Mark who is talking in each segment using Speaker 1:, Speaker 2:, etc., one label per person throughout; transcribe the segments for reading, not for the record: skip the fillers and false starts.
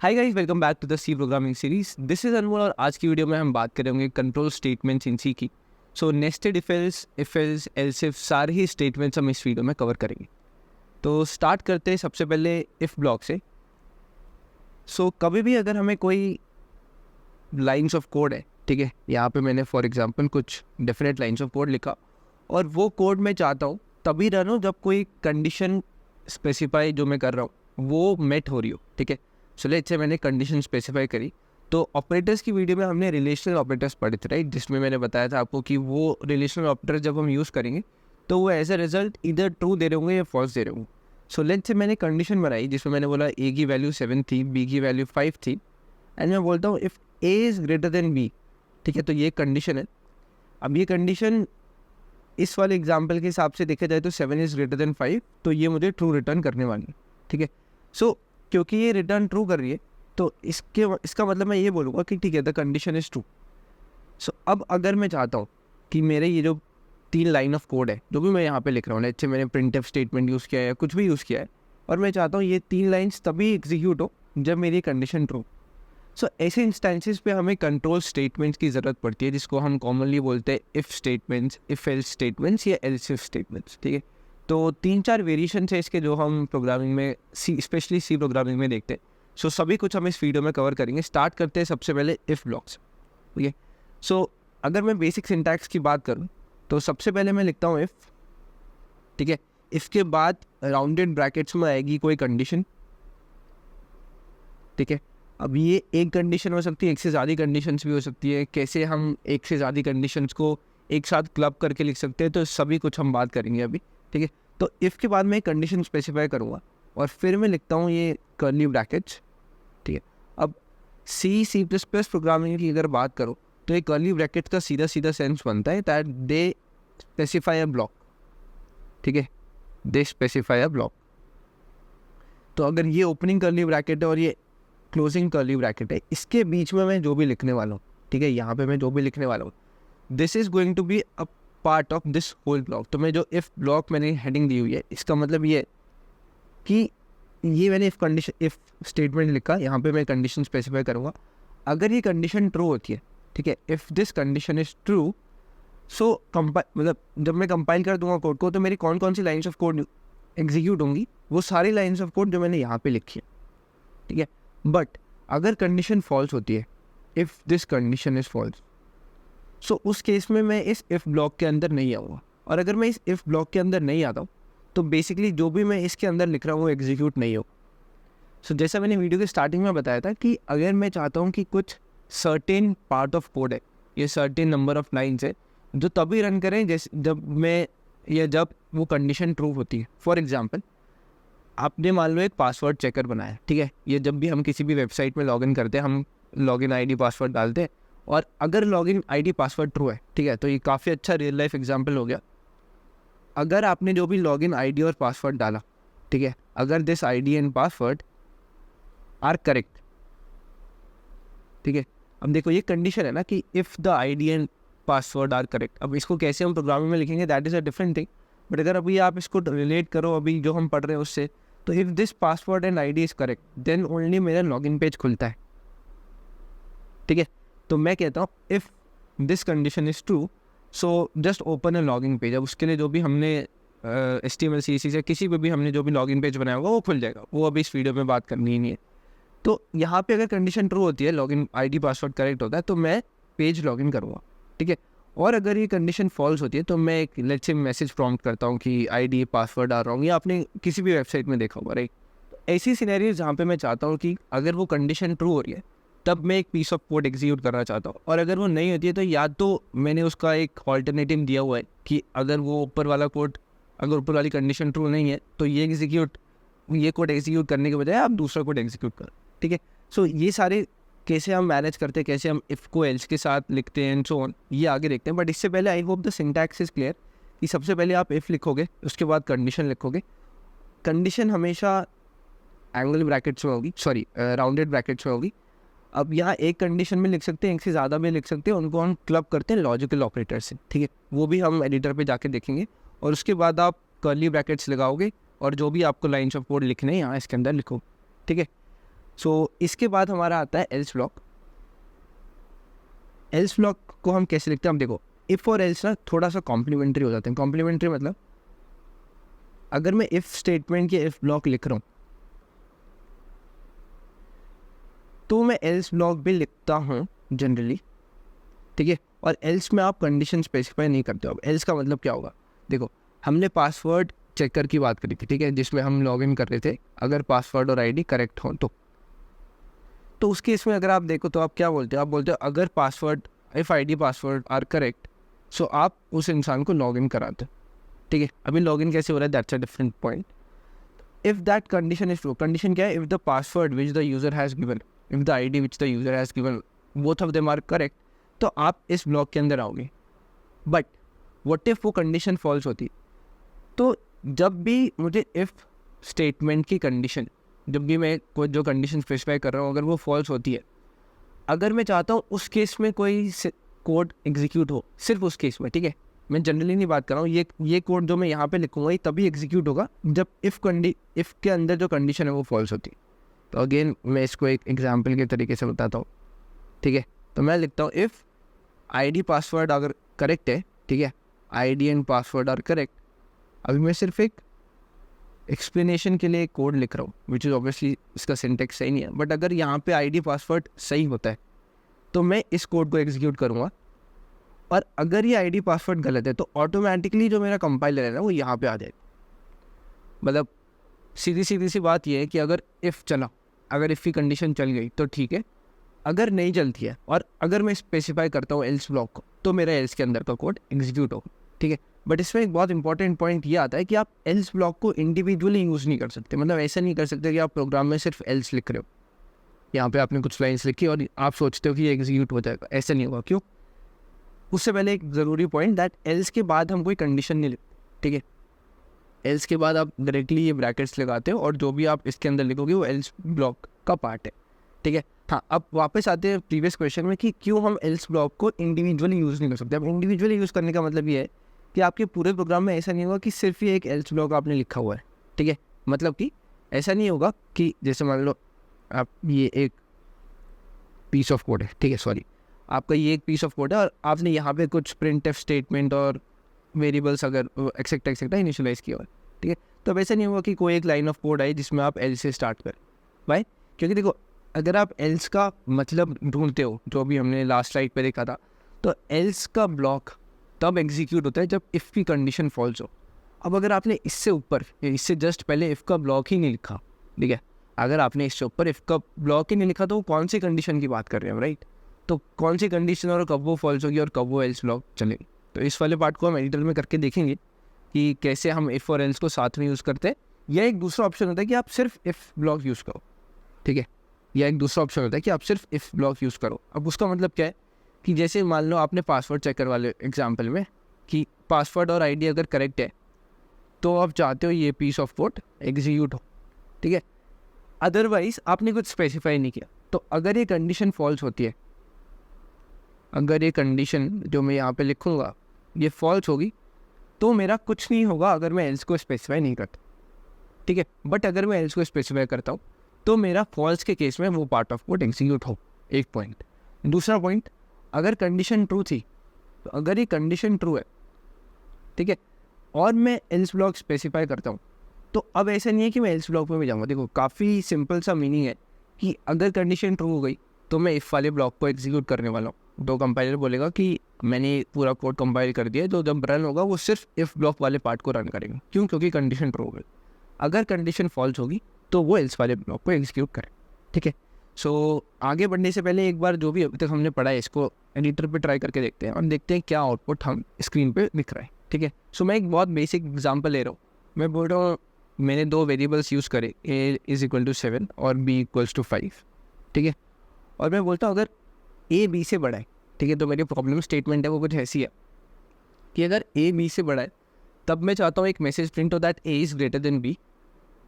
Speaker 1: Hi guys, welcome back to the C programming series. This is Anmol और आज की video में हम बात करेंगे कंट्रोल स्टेटमेंट्स इन सी की। So nested if else else if सारे ही स्टेटमेंट्स हम इस वीडियो में कवर करेंगे। तो स्टार्ट करते हैं सबसे पहले इफ ब्लॉक से। सो कभी भी अगर हमें कोई लाइंस ऑफ कोड है, ठीक है, यहाँ पे मैंने फॉर एग्जांपल कुछ डेफिनेट लाइंस ऑफ कोड लिखा और वो कोड मैं चाहता हूँ तभी रन हो जब कोई कंडीशन स्पेसिफाई जो मैं कर रहा हूँ वो मेट हो रही हो, ठीक है। सो लेट्स से मैंने कंडीशन स्पेसिफाई करी। तो ऑपरेटर्स की वीडियो में हमने रिलेशनल ऑपरेटर्स पढ़े थे, राइट, जिसमें मैंने बताया था आपको कि वो रिलेशनल ऑपरेटर जब हम यूज़ करेंगे तो वो एज अ रिजल्ट इधर ट्रू दे रहे होंगे या फॉल्स दे रहे होंगे। सो लेट्स से मैंने कंडीशन बनाई जिसमें मैंने बोला ए की वैल्यू 7 थी, बी की वैल्यू 5 थी, एंड मैं बोलता हूँ if A is greater than B, ठीक है। तो ये कंडीशन है। अब ये कंडीशन इस वाले एग्जाम्पल के हिसाब से देखा जाए तो 7 इज़ ग्रेटर देन 5, तो ये मुझे ट्रू रिटर्न करने वाली है, ठीक है। सो क्योंकि ये रिटर्न ट्रू कर रही है तो इसका मतलब मैं ये बोलूँगा कि ठीक है, द कंडीशन इज़ ट्रू। सो अब अगर मैं चाहता हूँ कि मेरे ये जो 3 लाइन ऑफ कोड है जो भी मैं यहाँ पे लिख रहा हूँ, अच्छे मैंने प्रिंटफ स्टेटमेंट यूज़ किया है या कुछ भी यूज़ किया है, और मैं चाहता हूँ ये 3 लाइन्स तभी एग्जीक्यूट हो जब मेरी कंडीशन ट्रू। सो ऐसे इंस्टेंसेस पे हमें कंट्रोल स्टेटमेंट्स की ज़रूरत पड़ती है जिसको हम कॉमनली बोलते हैं if statements, if else statements या एल्स इफ स्टेटमेंट्स, ठीक है। तो 3-4 वेरिएशन है इसके जो हम प्रोग्रामिंग में स्पेशली सी प्रोग्रामिंग में देखते हैं। सो सभी कुछ हम इस वीडियो में कवर करेंगे। स्टार्ट करते हैं सबसे पहले इफ़ ब्लॉक्स, ठीक है। सो अगर मैं बेसिक सिंटैक्स की बात करूँ तो सबसे पहले मैं लिखता हूँ इफ़, ठीक है। इसके बाद राउंडेड ब्रैकेट्स में आएगी कोई कंडीशन, ठीक है। अब ये एक कंडीशन हो सकती है, एक से ज़्यादा कंडीशंस भी हो सकती है। कैसे हम एक से ज़्यादा कंडीशंस को एक साथ क्लब करके लिख सकते हैं, तो सभी कुछ हम बात करेंगे अभी, ठीक है। तो इफ़ के बाद मैं कंडीशन स्पेसिफाई करूँगा और फिर मैं लिखता हूँ ये कर्ली ब्रैकेट्स, ठीक है। अब सी प्लस प्लस प्रोग्रामिंग की अगर बात करो तो ये कर्ली ब्रैकेट्स का सीधा सीधा सेंस बनता है that they specify a block, ठीक है, दे स्पेसिफाई अ ब्लॉक। तो अगर ये ओपनिंग कर्ली ब्रैकेट है और ये क्लोजिंग कर्ली ब्रैकेट है, इसके बीच में मैं जो भी लिखने वाला हूँ, ठीक है, यहाँ पे मैं जो भी लिखने वाला हूँ, this is going to be a part of this whole block. तो मैं जो इफ़ ब्लॉक मैंने हेडिंग दी हुई है, इसका मतलब ये है कि ये मैंने इफ़ स्टेटमेंट लिखा, यहाँ पे मैं कंडीशन स्पेसिफाई करूँगा। अगर ये कंडीशन ट्रू होती है, ठीक है, if this condition is true, so मतलब जब मैं कंपाइल कर दूंगा कोड को तो मेरी कौन कौन सी लाइन्स ऑफ कोड एग्जीक्यूट होंगी, वो सारी लाइन्स ऑफ कोड जो मैंने यहाँ पे लिखी है, ठीक है। बट अगर कंडीशन फॉल्स होती है, if this condition is false, so उस केस में मैं इस इफ़ ब्लॉक के अंदर नहीं आऊँगा। और अगर मैं इस इफ़ ब्लॉक के अंदर नहीं आता हूँ तो बेसिकली जो भी मैं इसके अंदर लिख रहा हूँ वो एग्जीक्यूट नहीं हो। सो जैसा मैंने वीडियो के स्टार्टिंग में बताया था कि अगर मैं चाहता हूँ कि कुछ सर्टेन पार्ट ऑफ कोड है, ये सर्टेन नंबर ऑफ लाइन्स है जो तभी रन करें जैसे जब वो कंडीशन ट्रू होती है। फॉर एग्जाम्पल, आपने मान लो एक पासवर्ड चेकर बनाया, ठीक है। ये जब भी हम किसी भी वेबसाइट में लॉगिन करते हैं हम लॉगिन आईडी पासवर्ड डालते हैं, और अगर लॉगिन आईडी पासवर्ड ट्रू है, ठीक है, तो ये काफ़ी अच्छा रियल लाइफ एग्जांपल हो गया। अगर आपने जो भी लॉगिन आईडी और पासवर्ड डाला, ठीक है, अगर this ID and password are correct, ठीक है। अब देखो ये कंडीशन है ना कि if the ID and password are correct. अब इसको कैसे हम प्रोग्रामिंग में लिखेंगे that is a different thing, but अगर अभी आप इसको रिलेट करो अभी जो हम पढ़ रहे हैं उससे, तो if this password and ID is correct then only मेरा लॉगिन पेज खुलता है, ठीक है। तो मैं कहता हूँ if this condition is true so just open a login page. अब उसके लिए जो भी हमने HTML CSS से किसी पे भी हमने जो भी लॉगिन पेज बनाया होगा वो खुल जाएगा, वो अभी इस वीडियो में बात करनी ही नहीं है। तो यहाँ पे अगर कंडीशन ट्रू होती है, लॉगिन आईडी पासवर्ड करेक्ट होता है, तो मैं पेज लॉगिन करूँगा, ठीक है। और अगर ये कंडीशन फॉल्स होती है तो मैं एक लेट्स से मैसेज प्रॉम्प्ट करता हूँ कि आईडी पासवर्ड आ रहा हूँ, या आपने किसी भी वेबसाइट में देखा होगा, राइट। तो ऐसी सिनेरियो जहाँ पे मैं चाहता हूँ कि अगर वो कंडीशन ट्रू हो रही है तब मैं एक पीस ऑफ कोड एग्जीक्यूट करना चाहता हूँ, और अगर वो नहीं होती है तो या तो मैंने उसका एक ऑल्टरनेटिव दिया हुआ है कि अगर वो ऊपर वाला कोड, अगर ऊपर वाली कंडीशन ट्रू नहीं है तो ये कोड एग्जीक्यूट करने के बजाय आप दूसरा कोड एग्जीक्यूट करो, ठीक है। सो ये सारे कैसे हम मैनेज करते हैं, कैसे हम इफ़ को एल्स के साथ लिखते हैं एंड सो ऑन, ये आगे देखते हैं। बट इससे पहले आई hope the syntax is clear कि सबसे पहले आप इफ़ लिखोगे, उसके बाद कंडीशन लिखोगे। कंडीशन हमेशा एंगल ब्रैकेट्स में होगी, सॉरी राउंडेड ब्रैकेट्स में होगी। अब यहाँ एक कंडीशन में लिख सकते हैं, एक से ज़्यादा में लिख सकते हैं, उनको हम क्लब करते हैं लॉजिकल ऑपरेटर से, ठीक है। वो भी हम एडिटर पे जाके देखेंगे। और उसके बाद आप कर्ली ब्रैकेट्स लगाओगे और जो भी आपको लाइन्स ऑफ कोड लिखने हैं यहाँ इसके अंदर लिखो, ठीक है। सो इसके बाद हमारा आता है एल्स ब्लॉक। एल्स ब्लॉक को हम कैसे लिखते हैं, हम देखो इफ़ और एल्स ना थोड़ा सा कॉम्प्लीमेंट्री हो जाते हैं। कॉम्प्लीमेंट्री मतलब अगर मैं इफ़ स्टेटमेंट के इफ़ ब्लॉक लिख रहा हूँ तो मैं एल्स ब्लॉक भी लिखता हूँ जनरली, ठीक है। और एल्स में आप कंडीशन स्पेसिफाई नहीं करते हो। अब एल्स का मतलब क्या होगा, देखो हमने पासवर्ड चेकर की बात करी थी, ठीक है, जिसमें हम लॉगिन कर रहे थे, अगर पासवर्ड और आईडी करेक्ट हो तो उस केस में अगर आप देखो तो आप क्या बोलते हो, आप बोलते हो अगर password if ID password are correct so आप उस इंसान को लॉगिन कराते हो, ठीक है। अभी लॉगिन कैसे हो रहा है, that's a different point. If that condition is true, condition क्या है, if the password which the user has given, if the ID which the user has given, both of them are correct, तो आप इस block के अंदर आओगे। But what if वो condition false होती, तो जब भी मुझे इफ़ स्टेटमेंट की कंडीशन, जब भी मैं कोई जो कंडीशन स्पेसिफाई कर रहा हूँ अगर वो फॉल्स होती है, अगर मैं चाहता हूँ उस केस में कोई कोड एग्जीक्यूट हो, सिर्फ उस केस में, ठीक है, मैं जनरली नहीं बात कर रहा हूँ, ये कोड जो मैं यहाँ पे लिखूँगा ये तभी एग्जीक्यूट होगा जब इफ़ के अंदर जो कंडीशन है वो फॉल्स होती है। तो अगेन मैं इसको एक एग्जाम्पल के तरीके से बताता हूँ, ठीक है। तो मैं लिखता हूँ इफ़ आईडी पासवर्ड अगर करेक्ट है, ठीक है, ID and password are correct. अभी मैं सिर्फ एक एक्सप्लेनेशन के लिए एक कोड लिख रहा हूँ विच इज़ ऑब्वियसली इसका सिंटेक्स सही नहीं है, बट अगर यहाँ पे आईडी पासवर्ड सही होता है तो मैं इस कोड को एग्जीक्यूट करूँगा। और अगर ये आईडी पासवर्ड गलत है तो ऑटोमेटिकली जो मेरा कंपाइलर है ना वो यहाँ पे आ जाएगा। मतलब सीधी सी बात ये है कि अगर इफ़ चला, अगर इफ़ की कंडीशन चल गई तो ठीक है, अगर नहीं चलती है और अगर मैं स्पेसिफाई करता हूँ एल्स ब्लॉक को तो मेरा एल्स के अंदर का कोड एग्जीक्यूट होगा, ठीक है। बट इसमें एक बहुत इंपॉर्टेंट पॉइंट ये आता है कि आप एल्स ब्लॉक को इंडिविजुअली यूज़ नहीं कर सकते। मतलब ऐसा नहीं कर सकते कि आप प्रोग्राम में सिर्फ एल्स लिख रहे हो, यहाँ पे आपने कुछ लाइन्स लिखी और आप सोचते हो कि ये एग्जीक्यूट हो जाएगा, ऐसा नहीं होगा। क्यों, उससे पहले एक ज़रूरी पॉइंट, दैट एल्स के बाद हम कोई कंडीशन नहीं लिखते, ठीक है। एल्स के बाद आप डायरेक्टली ये ब्रैकेट्स लगाते हो और जो भी आप इसके अंदर लिखोगे वो एल्स ब्लॉक का पार्ट है, ठीक है। हाँ, अब वापस आते हैं प्रीवियस क्वेश्चन में कि क्यों हम एल्स ब्लॉक को इंडिविजुअली यूज़ नहीं कर सकते। अब इंडिविजुअली यूज़ करने का मतलब ये है कि आपके पूरे प्रोग्राम में ऐसा नहीं होगा कि सिर्फ ये एक एल्स ब्लॉक आपने लिखा हुआ है, ठीक है। मतलब कि ऐसा नहीं होगा कि जैसे मान लो आप ये एक पीस ऑफ कोड है, ठीक है, सॉरी, आपका ये एक पीस ऑफ कोड है और आपने यहाँ पे कुछ प्रिंट एफ स्टेटमेंट और वेरिएबल्स अगर एक्सेट्रा इनिशियलाइज किया हुआ है, ठीक है। तो अब ऐसा नहीं होगा कि कोई एक लाइन ऑफ कोड आई जिसमें आप एल्स से स्टार्ट करें, भाई, क्योंकि देखो अगर आप एल्स का मतलब ढूंढते हो जो भी हमने लास्ट स्लाइड पे देखा था, तो एल्स का ब्लॉक तब एग्जीक्यूट होता है जब इफ़ की कंडीशन फॉल्स हो। अब अगर आपने इससे ऊपर, इससे जस्ट पहले इफ़ का ब्लॉक ही नहीं लिखा, ठीक है, अगर आपने इससे ऊपर इफ़ का ब्लॉक ही नहीं लिखा तो वो कौन सी कंडीशन की बात कर रहे हैं, राइट। तो कौन सी कंडीशन और कब वो फॉल्स होगी और कब वो एल्स ब्लॉक चलेगी, तो इस वाले पार्ट को हम एडिटर में करके देखेंगे कि कैसे हम इफ़ और एल्स को साथ में यूज़ करते हैं। या एक दूसरा ऑप्शन होता है कि आप सिर्फ इफ़ ब्लॉक यूज़ करो, ठीक है, या एक दूसरा ऑप्शन होता है कि आप सिर्फ इफ़ ब्लॉक यूज़ करो। अब उसका मतलब क्या है कि जैसे मान लो आपने पासवर्ड चेकर वाले एग्जाम्पल में कि पासवर्ड और आईडी अगर करेक्ट है तो आप चाहते हो ये पीस ऑफ कोड एग्जीक्यूट हो, ठीक है। अदरवाइज आपने कुछ स्पेसिफाई नहीं किया, तो अगर ये कंडीशन फॉल्स होती है, अगर ये कंडीशन जो मैं यहाँ पे लिखूँगा ये फॉल्स होगी तो मेरा कुछ नहीं होगा अगर मैं एल्स को स्पेसिफाई नहीं करता, ठीक है। बट अगर मैं एल्स को स्पेसिफाई करता हूँ तो मेरा फॉल्स के केस में वो पार्ट ऑफ कोड एग्जीक्यूट हो, एक पॉइंट। दूसरा पॉइंट, अगर कंडीशन ट्रू थी, तो अगर ये कंडीशन ट्रू है, ठीक है, और मैं एल्स ब्लॉक स्पेसिफाई करता हूँ, तो अब ऐसा नहीं है कि मैं एल्स ब्लॉक में भी जाऊँगा। देखो काफ़ी सिंपल सा मीनिंग है कि अगर कंडीशन ट्रू हो गई तो मैं इफ़ वाले ब्लॉक को एग्जीक्यूट करने वाला हूँ। तो कंपाइलर बोलेगा कि मैंने पूरा कोड कंपाइल कर दिया, तो जब रन होगा वो सिर्फ इफ़ ब्लॉक वाले पार्ट को रन करेगा। क्यों, क्योंकि कंडीशन ट्रू हो गई। अगर कंडीशन फॉल्स होगी तो वो एल्स वाले ब्लॉक को एग्जीक्यूट करे, ठीक है। सो आगे बढ़ने से पहले एक बार जो भी अभी तक हमने पढ़ा है इसको एडिटर पे ट्राई करके देखते हैं और देखते हैं क्या आउटपुट हम स्क्रीन पे दिख रहा है, ठीक है। सो मैं एक बहुत बेसिक एग्जांपल ले रहा हूँ। मैं बोल रहा हूँ मैंने दो वेरिएबल्स यूज़ करे, a = 7 और b = 5, ठीक है। और मैं बोलता हूँ अगर a b से बड़ा है, ठीक है, तो मेरी प्रॉब्लम स्टेटमेंट है वो कुछ ऐसी है कि अगर a b से बड़ा है तब मैं चाहता हूँ एक मैसेज प्रिंट हो that a is greater than b,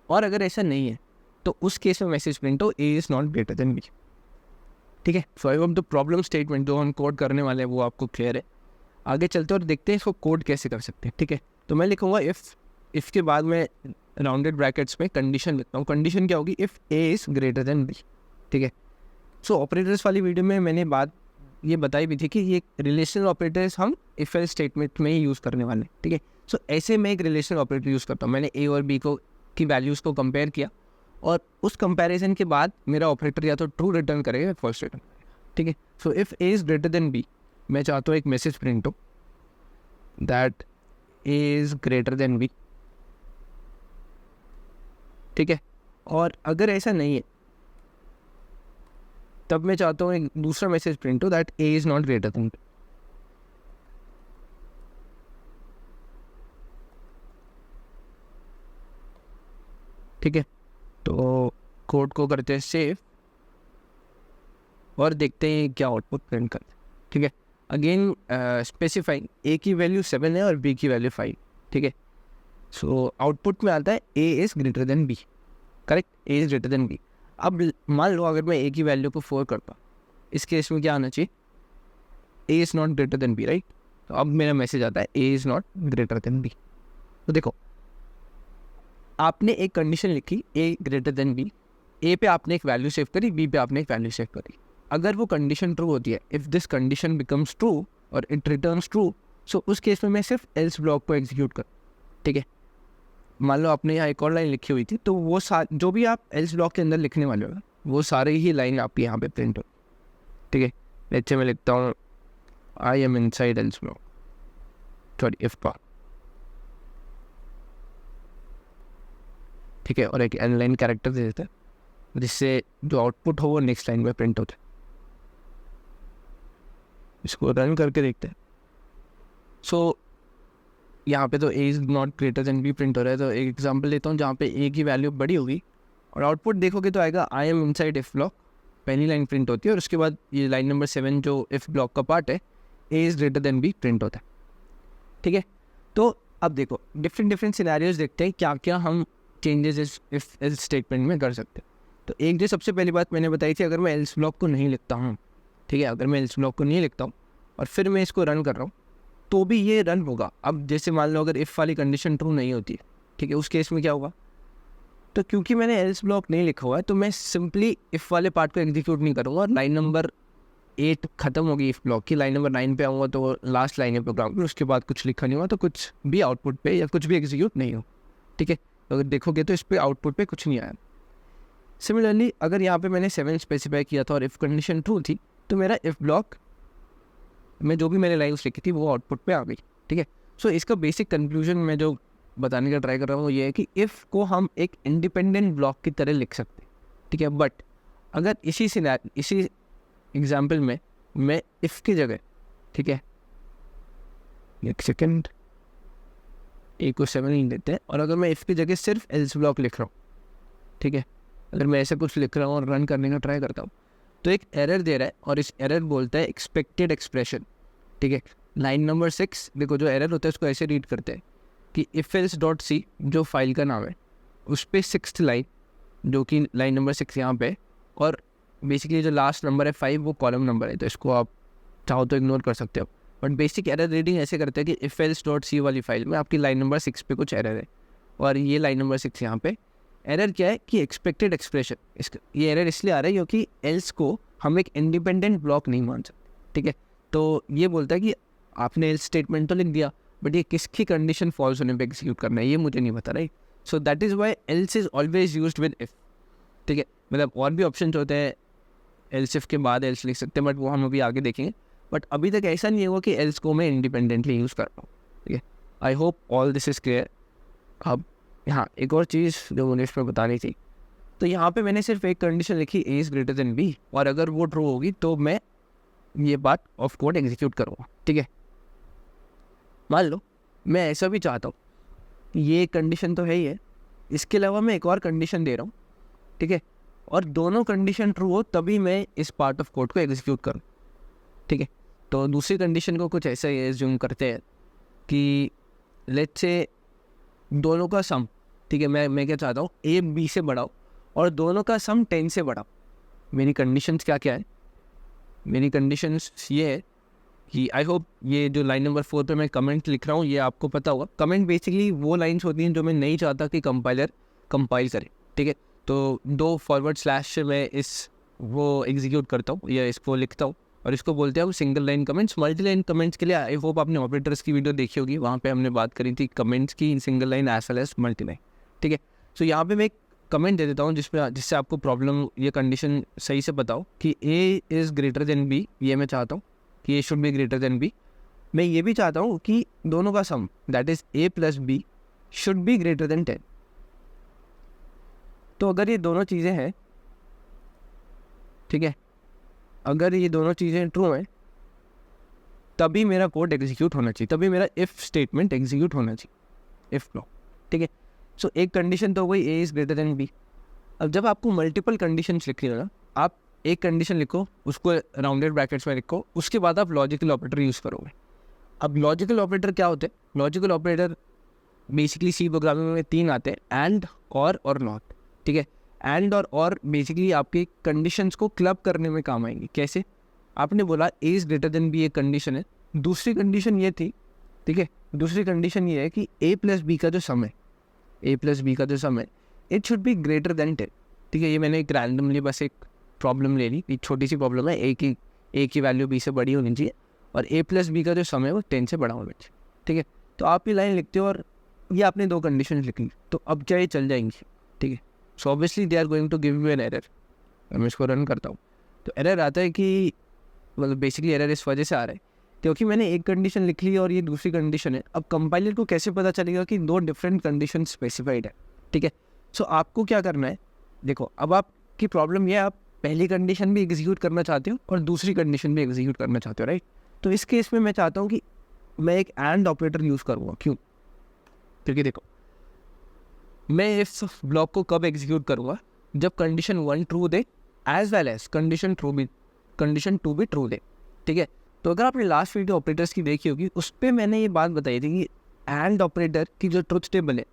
Speaker 1: और अगर ऐसा नहीं है तो उस केस में मैसेज प्रिंट हो a is not greater than b, ठीक है। So I hope the problem statement जो हम कोड करने वाले हैं वो आपको क्लियर है। आगे चलते और देखते हैं इसको कोड कैसे कर सकते हैं, ठीक है। तो मैं लिखूँगा इफ़ के बाद मैं राउंडेड ब्रैकेट्स में कंडीशन लिखता हूँ। कंडीशन क्या होगी, if a is greater than b, ठीक है। सो ऑपरेटर्स वाली वीडियो में मैंने बात ये बताई भी थी कि ये रिलेशनल ऑपरेटर्स हम इफ एल्स स्टेटमेंट में ही यूज़ करने वाले हैं, ठीक है। सो ऐसे मैं एक रिलेशनल ऑपरेटर यूज़ करता हूँ। मैंने ए और बी को की वैल्यूज़ को कंपेयर किया और उस कंपैरिजन के बाद मेरा ऑपरेटर या तो ट्रू रिटर्न करेगा या फॉल्स रिटर्न करेगा, ठीक है। So if A is greater than B, मैं चाहता हूँ एक मैसेज प्रिंट हो that A is greater than B, ठीक है। और अगर ऐसा नहीं है तब मैं चाहता हूँ एक दूसरा मैसेज प्रिंट हो that A is not greater than B, ठीक है। तो कोड को करते हैं सेव और देखते हैं क्या आउटपुट प्रिंट करते हैं, ठीक है। अगेन स्पेसिफाइंग ए की वैल्यू 7 है और बी की वैल्यू 5, ठीक है। सो आउटपुट में आता है A is greater than B, correct, A is greater than B. अब मान लो अगर मैं ए की वैल्यू को 4 करता, इस केस में क्या आना चाहिए, A is not greater than B, right. तो अब मेरा मैसेज आता है A is not greater than B. तो देखो, आपने एक कंडीशन लिखी A greater than B, A पे आपने एक वैल्यू सेव करी, बी पे आपने एक वैल्यू सेव करी। अगर वो कंडीशन ट्रू होती है, if this condition becomes true और इट रिटर्न्स ट्रू, सो उस केस में मैं सिर्फ एल्स ब्लॉक को एग्जीक्यूट कर, ठीक है। मान लो आपने यहाँ एक और लाइन लिखी हुई थी, तो वो जो भी आप एल्स ब्लॉक के अंदर लिखने वाले हो वो सारे ही लाइन आपकी यहाँ पे प्रिंट हो, ठीक है। जैसे मैं लिखता हूँ आई am inside else block, sorry if block, ठीक है, और एक एन लाइन कैरेक्टर दे देता है जिससे जो आउटपुट हो वो नेक्स्ट लाइन में प्रिंट होता है। इसको रन करके देखते हैं। सो यहाँ पे तो A is not greater than B print हो रहा है। तो एक एग्जांपल लेता हूँ जहाँ पे ए की वैल्यू बड़ी होगी और आउटपुट देखोगे तो आएगा आई एम इनसाइड इफ ब्लॉक, पहली लाइन प्रिंट होती है और उसके बाद ये लाइन नंबर 7 जो इफ ब्लॉक का पार्ट है A is greater than B print होता है, ठीक है। तो अब देखो डिफरेंट सिनेरियोज देखते हैं क्या क्या हम चेंजेस इफ एल्स स्टेटमेंट में कर सकते हैं। तो एक जो सबसे पहली बात मैंने बताई थी, अगर मैं एल्स ब्लॉक को नहीं लिखता हूँ, ठीक है, अगर मैं एल्स ब्लॉक को नहीं लिखता हूँ और फिर मैं इसको रन कर रहा हूँ तो भी ये रन होगा। अब जैसे मान लो अगर इफ़ वाली कंडीशन ट्रू नहीं होती है, ठीक है, उस केस में क्या होगा, तो क्योंकि मैंने एल्स ब्लॉक नहीं लिखा हुआ है तो मैं सिंपली इफ़ वाले पार्ट को एग्जीक्यूट नहीं करूँगा और लाइन नंबर 8 खत्म होगी इफ़ ब्लॉक की, लाइन नंबर 9 पे आऊँगा तो लास्ट लाइन है प्रोग्राम की, उसके बाद कुछ लिखा नहीं हुआ तो कुछ भी आउटपुट पे या कुछ भी एग्जीक्यूट नहीं हो, ठीक है। अगर देखोगे तो इस पर आउटपुट पे कुछ नहीं आया। सिमिलरली अगर यहाँ पे मैंने 7 स्पेसिफाई किया था और इफ़ कंडीशन ट्रू थी तो मेरा इफ़ ब्लॉक में जो भी मैंने लाइन्स लिखी थी वो आउटपुट पे आ गई, ठीक है। सो इसका बेसिक कंक्लूजन मैं जो बताने का ट्राई कर रहा हूँ वो ये है कि इफ़ को हम एक इंडिपेंडेंट ब्लॉक की तरह लिख सकते हैं, ठीक है। बट अगर इसी एग्जाम्पल में मैं इफ़ की जगह, ठीक है, एक सेकेंड, ए को 7 ही देते हैं, और अगर मैं इफ़ की जगह सिर्फ एल्स ब्लॉक लिख रहा हूँ, ठीक है, अगर मैं ऐसा कुछ लिख रहा हूँ और रन करने का ट्राई करता हूँ तो एक एरर दे रहा है और इस एरर बोलता है एक्सपेक्टेड एक्सप्रेशन, ठीक है। लाइन नंबर 6 देखो, जो एरर होता है उसको ऐसे रीड करते हैं कि इफ एल्स डॉट सी जो फाइल का नाम है उस पर 6th लाइन जो कि लाइन नंबर 6 यहाँ पे, और बेसिकली जो लास्ट नंबर है 5 वो कॉलम नंबर है, तो इसको आप चाहो तो इग्नोर कर सकते हो। बट बेसिक एरर रीडिंग ऐसे करते हैं कि इफ एल्स डॉट सी वाली फाइल में आपकी लाइन नंबर 6 पे कुछ एरर है और ये लाइन नंबर 6 यहाँ पे एरर क्या है कि एक्सपेक्टेड एक्सप्रेशन, ये एरर इसलिए आ रहा है क्योंकि एल्स को हम एक इंडिपेंडेंट ब्लॉक नहीं मान सकते, ठीक है। तो ये बोलता है कि आपने एल्स स्टेटमेंट तो लिख दिया बट ये किसकी कंडीशन फॉल्स होने पे एग्जीक्यूट करना है ये मुझे नहीं पता, right. So that is why else is always used with if, ठीक है। मतलब और भी ऑप्शन होते हैं एल्स इफ के बाद एल्स लिख सकते हैं बट वो हम अभी आगे देखेंगे। बट अभी तक ऐसा नहीं हुआ कि एल्स को मैं इंडिपेंडेंटली यूज़ कर पाऊँ, ठीक है। I hope all this is clear. अब यहाँ एक और चीज़ जो मुझे इस पर बतानी थी, तो यहाँ पे मैंने सिर्फ एक कंडीशन लिखी A is greater than B, और अगर वो ट्रू होगी तो मैं ये बात ऑफ कोड एग्जीक्यूट करूँगा, ठीक है। मान लो मैं ऐसा भी चाहता हूँ, ये कंडीशन तो है ही है, इसके अलावा मैं एक और कंडीशन दे रहा हूँ, ठीक है, और दोनों कंडीशन ट्रू हो तभी मैं इस पार्ट ऑफ कोड को एग्जीक्यूट करूँ, ठीक है। तो दूसरी कंडीशन को कुछ ऐसा ही एज्यूम करते हैं कि लेट्स से दोनों का सम, ठीक है, मैं क्या चाहता हूँ ए बी से बड़ा हो और दोनों का सम 10 से बड़ा। मेरी कंडीशंस क्या क्या है, मेरी कंडीशंस ये है कि आई होप ये जो लाइन नंबर 4 पे मैं कमेंट लिख रहा हूँ ये आपको पता होगा। कमेंट बेसिकली वो लाइन्स होती हैं जो मैं नहीं चाहता कि कंपाइलर कंपाइल करे, ठीक है। तो 2 फॉरवर्ड स्लैश से मैं इस वो एग्जीक्यूट करता हूँ या इसको लिखता हूँ, और इसको बोलते हैं single line comments. Multi line comments के लिए आई होप आपने ऑपरेटर्स की वीडियो देखी होगी, वहाँ पे हमने बात करी थी कमेंट्स की, single line as well as multi line. ठीक है, सो यहाँ पे मैं एक कमेंट दे देता हूँ जिससे आपको प्रॉब्लम ये कंडीशन सही से बताओ कि a is greater than b. ये मैं चाहता हूँ कि a should be greater than B. मैं ये भी चाहता हूँ कि दोनों का sum that is a plus b should be greater than 10। तो अगर ये दोनों चीज़ें हैं, ठीक है, अगर ये दोनों चीज़ें ट्रू हैं तभी मेरा कोड एग्जीक्यूट होना चाहिए, तभी मेरा इफ़ स्टेटमेंट एग्जीक्यूट होना चाहिए, इफ़ ब्लॉक। ठीक है, सो एक कंडीशन तो वही A is greater than B. अब जब आपको मल्टीपल कंडीशंस लिखनी हो ना, आप एक कंडीशन लिखो, उसको राउंडेड ब्रैकेट्स में लिखो, उसके बाद आप लॉजिकल ऑपरेटर यूज़ करोगे। अब लॉजिकल ऑपरेटर क्या होते हैं? Logical operator basically C programming में 3 आते हैं, एंड, और नॉट। ठीक है, एंड और बेसिकली आपके कंडीशंस को क्लब करने में काम आएंगे। कैसे? आपने बोला A is greater than B, एक कंडीशन है। दूसरी कंडीशन ये थी, ठीक है, दूसरी कंडीशन ये है कि ए प्लस बी का जो सम है, ए प्लस बी का जो सम है, it should be greater than 10। ठीक है, ये मैंने एक रैंडमली बस एक प्रॉब्लम ले ली, एक छोटी सी प्रॉब्लम है, ए की वैल्यू बी से बड़ी होनी चाहिए और ए प्लस बी का जो सम है वो 10 से बड़ा होना चाहिए। ठीक है, तो आप ये लाइन लिखते हो और ये आपने 2 कंडीशन लिख ली, तो अब क्या ये चल जाएंगी? ठीक है, so obviously they are going to give you an error. मैं इसको रन करता हूँ तो एरर आता है कि मतलब बेसिकली एरर इस वजह से आ रहा है क्योंकि मैंने एक कंडीशन लिख ली और ये दूसरी कंडीशन है। अब कंपाइलर को कैसे पता चलेगा कि 2 डिफरेंट कंडीशन स्पेसिफाइड है? ठीक है, सो आपको क्या करना है, देखो अब आपकी प्रॉब्लम ये है, आप पहली कंडीशन भी एग्जीक्यूट करना चाहते हो और दूसरी कंडीशन भी एग्जीक्यूट करना चाहते हो, राइट? तो इस केस में मैं चाहता हूँ कि मैं एक एंड ऑपरेटर यूज़ करूँगा। क्यों? क्योंकि देखो, मैं इस ब्लॉक को कब एग्जीक्यूट करूँगा? जब condition 1 true they as well as condition 2 भी ट्रू दे। ठीक है, तो अगर आपने लास्ट वीडियो ऑपरेटर्स की देखी होगी, उस पर मैंने ये बात बताई थी कि एंड ऑपरेटर की जो ट्रुथ टेबल है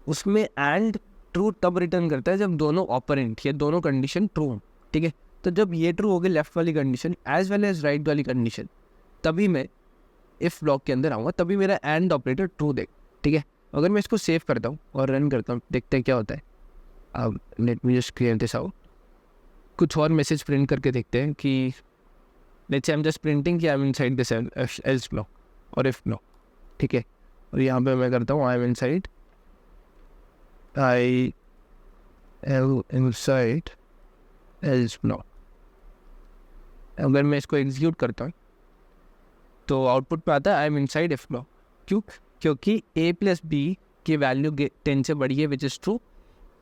Speaker 1: उसमें एंड ट्रू तब रिटर्न करता है जब दोनों ऑपरेंट या दोनों कंडीशन ट्रू हों। ठीक है, तो जब ये ट्रू हो गई लेफ्ट वाली condition as well as right वाली कंडीशन, तभी मैं इफ़ ब्लॉक के अंदर आऊँगा, तभी मेरा एंड ऑपरेटर ट्रू दे। ठीक है, अगर मैं इसको सेव करता हूँ और रन करता हूँ, देखते हैं क्या होता है। अब let me just clear this out, कुछ और मैसेज प्रिंट करके देखते हैं कि let's say I am just printing कि आई am inside this else block और इफ ब्लॉक। ठीक है, और यहाँ पे मैं करता हूँ आई एम इनसाइड एल्स ब्लॉक। अगर मैं इसको एग्जीक्यूट करता हूँ तो आउटपुट पे आता है I am inside if block. क्यों? क्योंकि ए प्लस बी की वैल्यू 10 से बड़ी है, which is true.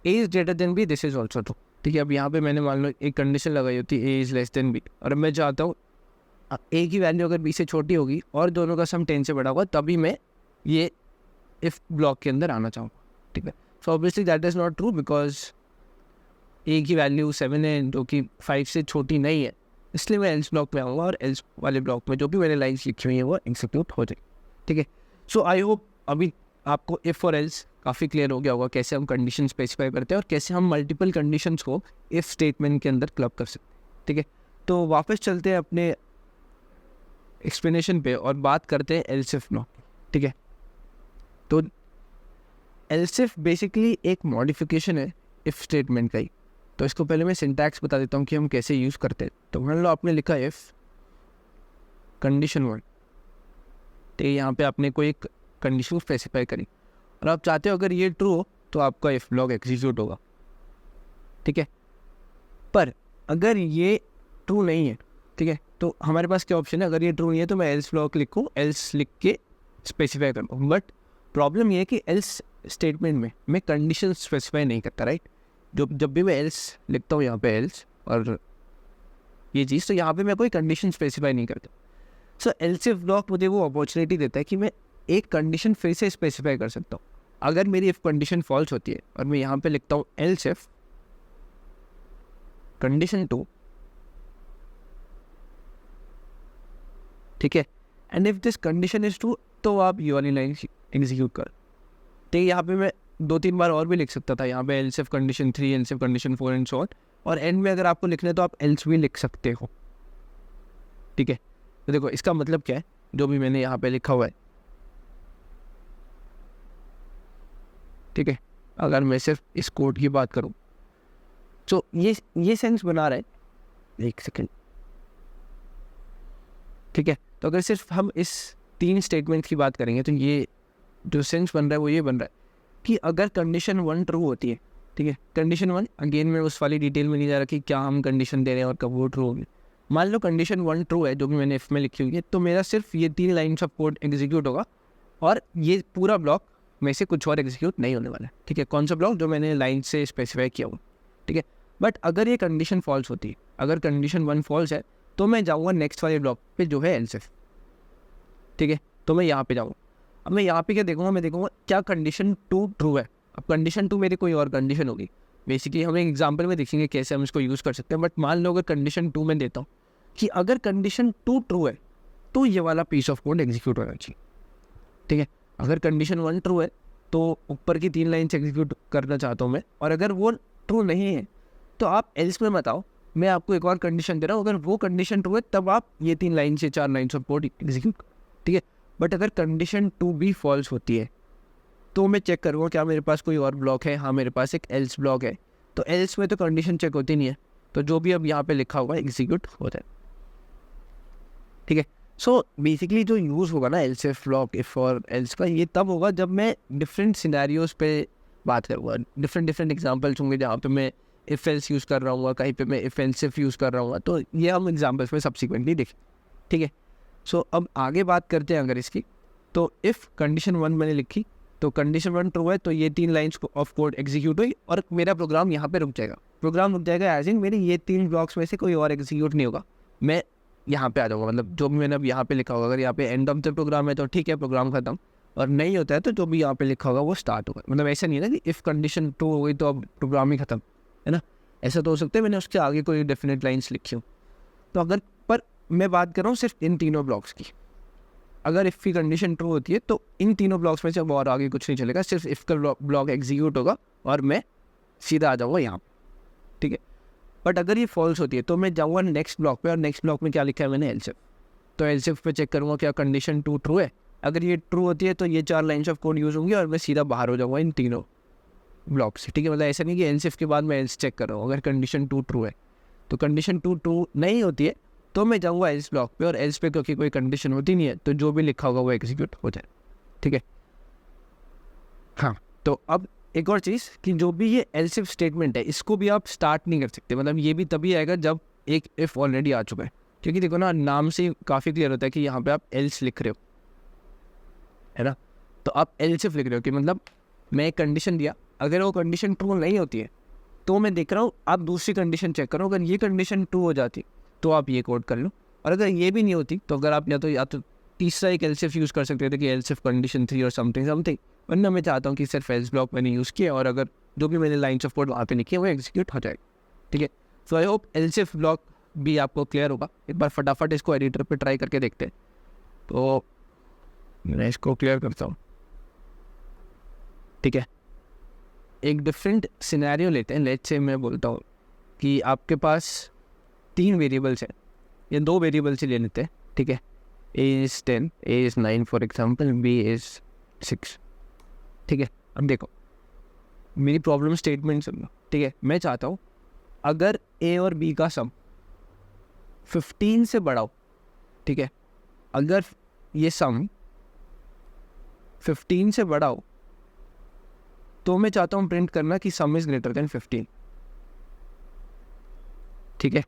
Speaker 1: A is greater than B, this is also true. ठीक है, अब यहाँ पे मैंने मान लो एक कंडीशन लगाई होती है A is less than B, और मैं चाहता हूँ ए की वैल्यू अगर बी से छोटी होगी और दोनों का सम 10 से बड़ा होगा, तभी मैं ये इफ ब्लॉक के अंदर आना चाहूँगा। ठीक है, so obviously that is not true because a की वैल्यू 7 है जो कि 5 से छोटी नहीं है, इसलिए मैं एल्स ब्लॉक में आऊँगा और एल्स वाले ब्लॉक में जो भी मैंने लाइन्स लिखी हुई है वो एग्जीक्यूट हो जाए। ठीक है, सो आई होप अभी आपको इफ़ और एल्स काफ़ी क्लियर हो गया होगा, कैसे हम कंडीशन स्पेसिफाई करते हैं और कैसे हम मल्टीपल कंडीशंस को इफ़ स्टेटमेंट के अंदर क्लब कर सकते हैं। ठीक है, तो वापस चलते हैं अपने एक्सप्लेनेशन पे और बात करते हैं एल्स इफ ब्लॉक। ठीक है, तो एल्स इफ बेसिकली एक मॉडिफिकेशन है इफ़ स्टेटमेंट का ही। तो इसको पहले मैं सिंटैक्स बता देता हूँ कि हम कैसे यूज़ करते हैं। तो मान लो आपने लिखा इफ़ कंडीशन 1, तो यहाँ पे आपने कोई एक कंडीशन स्पेसिफाई करी और आप चाहते हो अगर ये ट्रू हो तो आपका इफ़ ब्लॉक एग्जीक्यूट होगा। ठीक है, पर अगर ये ट्रू नहीं है, ठीक है, तो हमारे पास क्या ऑप्शन है? अगर ये ट्रू नहीं है तो मैं एल्स ब्लॉक लिखूँ, एल्स लिख के स्पेसिफाई करूँ। बट प्रॉब्लम ये है कि एल्स स्टेटमेंट में मैं कंडीशन स्पेसिफाई नहीं करता, राइट? जब भी मैं एल्स लिखता हूँ यहाँ पे एल्स और ये चीज़, तो यहाँ पे मैं कोई कंडीशन स्पेसिफाई नहीं करता। सो एल्स इफ ब्लॉक मुझे वो अपॉर्चुनिटी देता है कि मैं एक कंडीशन फिर से स्पेसिफाई कर सकता हूँ। अगर मेरी इफ कंडीशन फॉल्स होती है और मैं यहाँ पे लिखता हूँ एल्स इफ कंडीशन 2, ठीक है, and if this condition is true, तो आप ये वाली लाइन एग्जीक्यूट कर। ठीक है, यहाँ पे मैं 2-3 बार और भी लिख सकता था, यहाँ पे else if condition 3, else if condition 4 and so on, और एंड में अगर आपको लिखना है तो आप एल्स भी लिख सकते हो। ठीक है, तो देखो इसका मतलब क्या है, जो भी मैंने यहाँ पे लिखा हुआ है। ठीक है, अगर मैं सिर्फ इस कोड की बात करूँ तो ये सेंस बना रहा है एक सेकेंड, ठीक है। तो अगर सिर्फ हम इस 3 स्टेटमेंट की बात करेंगे तो ये जो सेंस बन रहा है वो ये बन रहा है कि अगर कंडीशन 1 ट्रू होती है, ठीक है, कंडीशन 1, अगेन मैं उस वाली डिटेल में नहीं जा रहा कि क्या हम कंडीशन दे रहे हैं और कब वो ट्रू होगी। मान लो कंडीशन 1 ट्रू है, जो भी मैंने इफ में लिखी हुई है, तो मेरा सिर्फ ये 3 लाइन्स ऑफ कोड एग्जीक्यूट होगा और ये पूरा ब्लॉक में से कुछ और एग्जीक्यूट नहीं होने वाला है, ठीक है। कौन सा ब्लॉक? जो मैंने लाइन से स्पेसिफाई किया हुआ, ठीक है। बट अगर ये कंडीशन फॉल्स होती है, अगर कंडीशन 1 फॉल्स है, तो मैं जाऊँगा नेक्स्ट वाले ब्लॉक पे जो है एल्स इफ, ठीक है। तो मैं यहाँ पे जाऊँगा। अब मैं यहाँ पे क्या देखूँगा? मैं देखूँगा क्या कंडीशन 2 ट्रू है। अब कंडीशन 2 मेरी कोई और कंडीशन होगी, बेसिकली हम एक एग्जाम्पल में देखेंगे कैसे हम इसको यूज़ कर सकते हैं। बट मान लो अगर कंडीशन 2 में देता हूँ कि अगर कंडीशन 2 ट्रू है तो ये वाला पीस ऑफ कोड एग्जीक्यूट होना चाहिए, ठीक है। अगर कंडीशन 1 ट्रू है तो ऊपर की 3 लाइन्स एग्जीक्यूट करना चाहता हूँ मैं, और अगर वो ट्रू नहीं है तो आप एल्स में मत आओ, मैं आपको एक और कंडीशन दे रहा हूँ। अगर वो कंडीशन ट्रू है तब आप ये 3 लाइन से 4 लाइन्स ऑफ कोड एग्जीक्यूट, ठीक है। बट अगर कंडीशन 2 भी फॉल्स होती है तो मैं चेक करूँगा क्या मेरे पास कोई और ब्लॉक है। हाँ, मेरे पास एक एल्स ब्लॉक है, तो एल्स में तो कंडीशन चेक होती नहीं है, तो जो भी अब यहाँ पे लिखा हुआ है एग्जीक्यूट होता है, ठीक है। सो बेसिकली जो यूज़ होगा ना एल्स इफ ब्लॉक, इफ और एल्स का, ये तब होगा जब मैं डिफरेंट सिनेरियोज पे बात करूँगा। डिफरेंट एग्जांपल्स होंगे जहाँ पे मैं इफ एल्स यूज़ कर रहा हूँ, कहीं पे मैं इफ एल्स इफ यूज़ कर रहा हूँ, तो ये हम एग्जांपल्स में सब्सिक्वेंटली देखें, ठीक है। सो अब आगे बात करते हैं अगर इसकी, तो इफ़ कंडीशन 1 मैंने लिखी तो कंडीशन 1 ट्रू है तो ये 3 लाइन्स ऑफ कोड एग्जीक्यूट हुई और मेरा प्रोग्राम यहाँ पे रुक जाएगा। प्रोग्राम रुक जाएगा एज इन मेरे ये 3 ब्लॉक्स में से कोई और एग्जीक्यूट नहीं होगा, मैं यहाँ पे आ जाऊँगा। मतलब जो भी मैंने अब यहाँ पे लिखा होगा, अगर यहाँ पे एंड ऑफ द प्रोग्राम है तो ठीक है, प्रोग्राम खत्म, और नहीं होता है तो जो भी यहाँ पे लिखा होगा वो स्टार्ट होगा। मतलब ऐसा नहीं है ना कि इफ़ कंडीशन ट्रू हो गई तो अब प्रोग्राम ही खत्म, है ना। ऐसा तो हो सकता है मैंने उसके आगे कोई डेफिनेट लाइन्स लिखी हो। तो अगर, पर मैं बात कर रहा हूँ सिर्फ इन तीनों ब्लॉक्स की। अगर इफ़ की कंडीशन ट्रू होती है तो इन तीनों ब्लॉक्स में से अब और आगे कुछ नहीं चलेगा, सिर्फ इफ़ का ब्लॉक एग्जीक्यूट होगा और मैं सीधा आ जाऊँगा यहाँ, ठीक है। बट अगर ये फॉल्स होती है तो मैं जाऊँगा नेक्स्ट ब्लॉक पे, और नेक्स्ट ब्लॉक में क्या लिखा है मैंने? Else if. तो एल्स इफ पे चेक करूँगा क्या कंडीशन 2 ट्रू है। अगर ये ट्रू होती है तो ये 4 लाइन्स ऑफ कोड यूज़ होंगी और मैं सीधा बाहर हो जाऊँगा इन तीनों ब्लॉक से, ठीक है। मतलब ऐसा नहीं कि एल्स इफ के बाद मैं एल्स चेक कर रहा हूँ। अगर कंडीशन 2 ट्रू है तो कंडीशन 2 ट्रू नहीं होती है तो मैं जाऊँगा एल्स ब्लॉक पे, और एल्स पे क्योंकि कोई कंडीशन होती नहीं है तो जो भी लिखा होगा वो एग्जीक्यूट हो जाए, ठीक है। हाँ, तो अब एक और चीज़ कि जो भी ये एल्स इफ स्टेटमेंट है इसको भी आप स्टार्ट नहीं कर सकते। मतलब ये भी तभी आएगा जब एक इफ़ ऑलरेडी आ चुका है, क्योंकि देखो ना, नाम से काफ़ी क्लियर होता है कि यहाँ पे आप एल्स लिख रहे हो, है ना। तो आप एल्स इफ लिख रहे हो कि मतलब मैं एक कंडीशन दिया, अगर वो कंडीशन ट्रू नहीं होती है तो मैं देख रहा हूँ आप दूसरी कंडीशन चेक करो, अगर ये कंडीशन ट्रू हो जाती तो आप ये कोड कर लो, और अगर ये भी नहीं होती तो अगर आप या तो तीसरा एक एल्स इफ यूज़ कर सकते थे कि एल्स इफ कंडीशन 3 और समथिंग, वरना मैं चाहता हूँ कि सिर्फ एल्स ब्लॉक मैंने यूज़ किया और अगर जो भी मैंने लाइन्स ऑफ कोड वहाँ पे लिखी है वो एग्जीक्यूट हो जाएगा, ठीक है। So I hope else if block भी आपको क्लियर होगा। एक बार फटाफट इसको एडिटर पे ट्राई करके देखते हैं। तो मैं इसको क्लियर करता हूँ, ठीक है। एक डिफरेंट सिनेरियो लेते हैं। लेट्स से मैं बोलता हूँ कि आपके पास 3 वेरिएबल्स हैं, या 2 वेरिएबल्स ही ले लेते हैं, ठीक है। A is 10, A is 9 for example, B is 6, ठीक है। अब देखो मेरी प्रॉब्लम स्टेटमेंट सुनो, ठीक है। मैं चाहता हूँ अगर A और B का सम 15 से बड़ा हो, ठीक है, अगर ये सम 15 से बड़ा हो तो मैं चाहता हूँ प्रिंट करना कि सम इज ग्रेटर देन 15, ठीक है।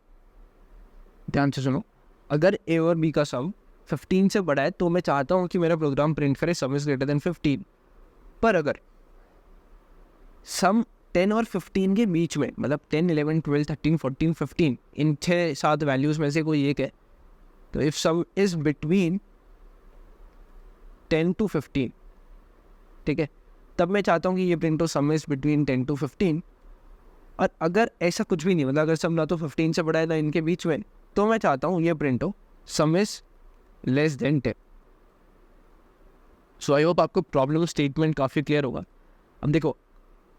Speaker 1: ध्यान से सुनो, अगर A और B का सम 15 से बड़ा है तो मैं चाहता हूँ कि मेरा प्रोग्राम प्रिंट करे सम इज ग्रेटर देन 15। पर अगर सम 10 और 15 के बीच में, मतलब 10, 11, 12, 13, 14, 15, इन 6-7 वैल्यूज़ में से कोई एक है, तो if some is between 10 to 15, ठीक है, तब मैं चाहता हूँ कि ये प्रिंट हो सम इज बिटवीन 10 to 15। और अगर ऐसा कुछ भी नहीं, मतलब अगर सम ना तो 15 से बड़ा है ना इनके बीच में, तो मैं चाहता हूँ ये प्रिंट हो सम is less than 10। So I hope आपको प्रॉब्लम स्टेटमेंट काफ़ी क्लियर होगा। अब देखो,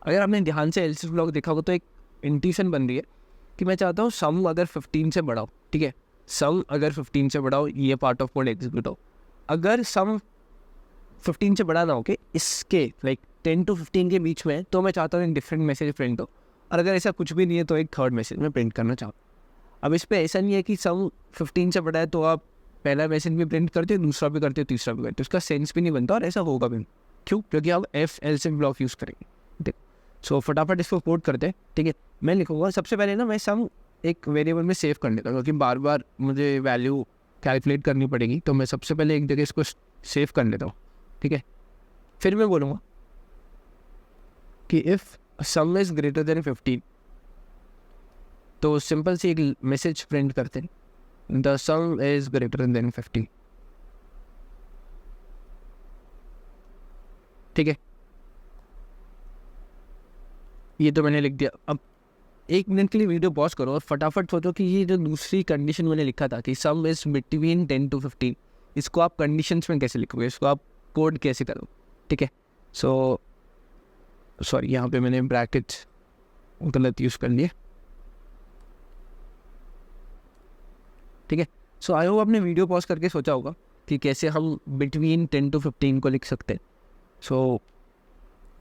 Speaker 1: अगर आपने ध्यान से एल्स इफ ब्लॉक देखा होगा तो एक इंट्यूशन बन रही है कि मैं चाहता हूँ सम अगर 15 से बड़ा हो, ठीक है, सम अगर 15 से बड़ा हो ये पार्ट ऑफ कोड एग्जीक्यूट हो। अगर सम 15 से बड़ा ना हो के इसके लाइक 10 to 15 के बीच में, तो मैं चाहता हूँ एक डिफरेंट मैसेज प्रिंट हो। और अगर ऐसा कुछ भी नहीं है तो एक थर्ड मैसेज में प्रिंट करना चाहूँ। अब इस पे ऐसा नहीं है कि सम 15 से बड़ा है तो आप पहला मैसेज भी प्रिंट करते हो, दूसरा भी करते हो, तीसरा भी करते हो, उसका सेंस भी नहीं बनता और ऐसा होगा भी नहीं। क्यों? क्योंकि आप एफ एल से ब्लॉक यूज़ करेंगे। देखो, सो फटाफट इसको कोड करते हैं, ठीक है। मैं लिखूँगा सबसे पहले ना, मैं सम एक वेरिएबल में सेव कर लेता हूँ क्योंकि बार बार मुझे वैल्यू कैलकुलेट करनी पड़ेगी, तो मैं सबसे पहले एक जगह इसको सेव कर लेता हूँ, ठीक है। फिर मैं बोलूँगा कि if some is greater then 15, तो सिंपल सी एक मैसेज प्रिंट करते हैं, the some is greater then 15, ठीक है। ये तो मैंने लिख दिया। अब 1 मिनट के लिए वीडियो पॉज करो और फटाफट सोचो कि ये जो दूसरी कंडीशन मैंने लिखा था कि सम इज बिटवीन 10 to 15, इसको आप कंडीशंस में कैसे लिखोगे, इसको आप कोड कैसे करो, ठीक है। सो सॉरी, यहाँ पे मैंने ब्रैकेट गलत यूज़ कर लिए, ठीक है। सो आई होप आपने वीडियो पॉज करके सोचा होगा कि कैसे हम बिटवीन 10 to 15 को लिख सकते हैं। सो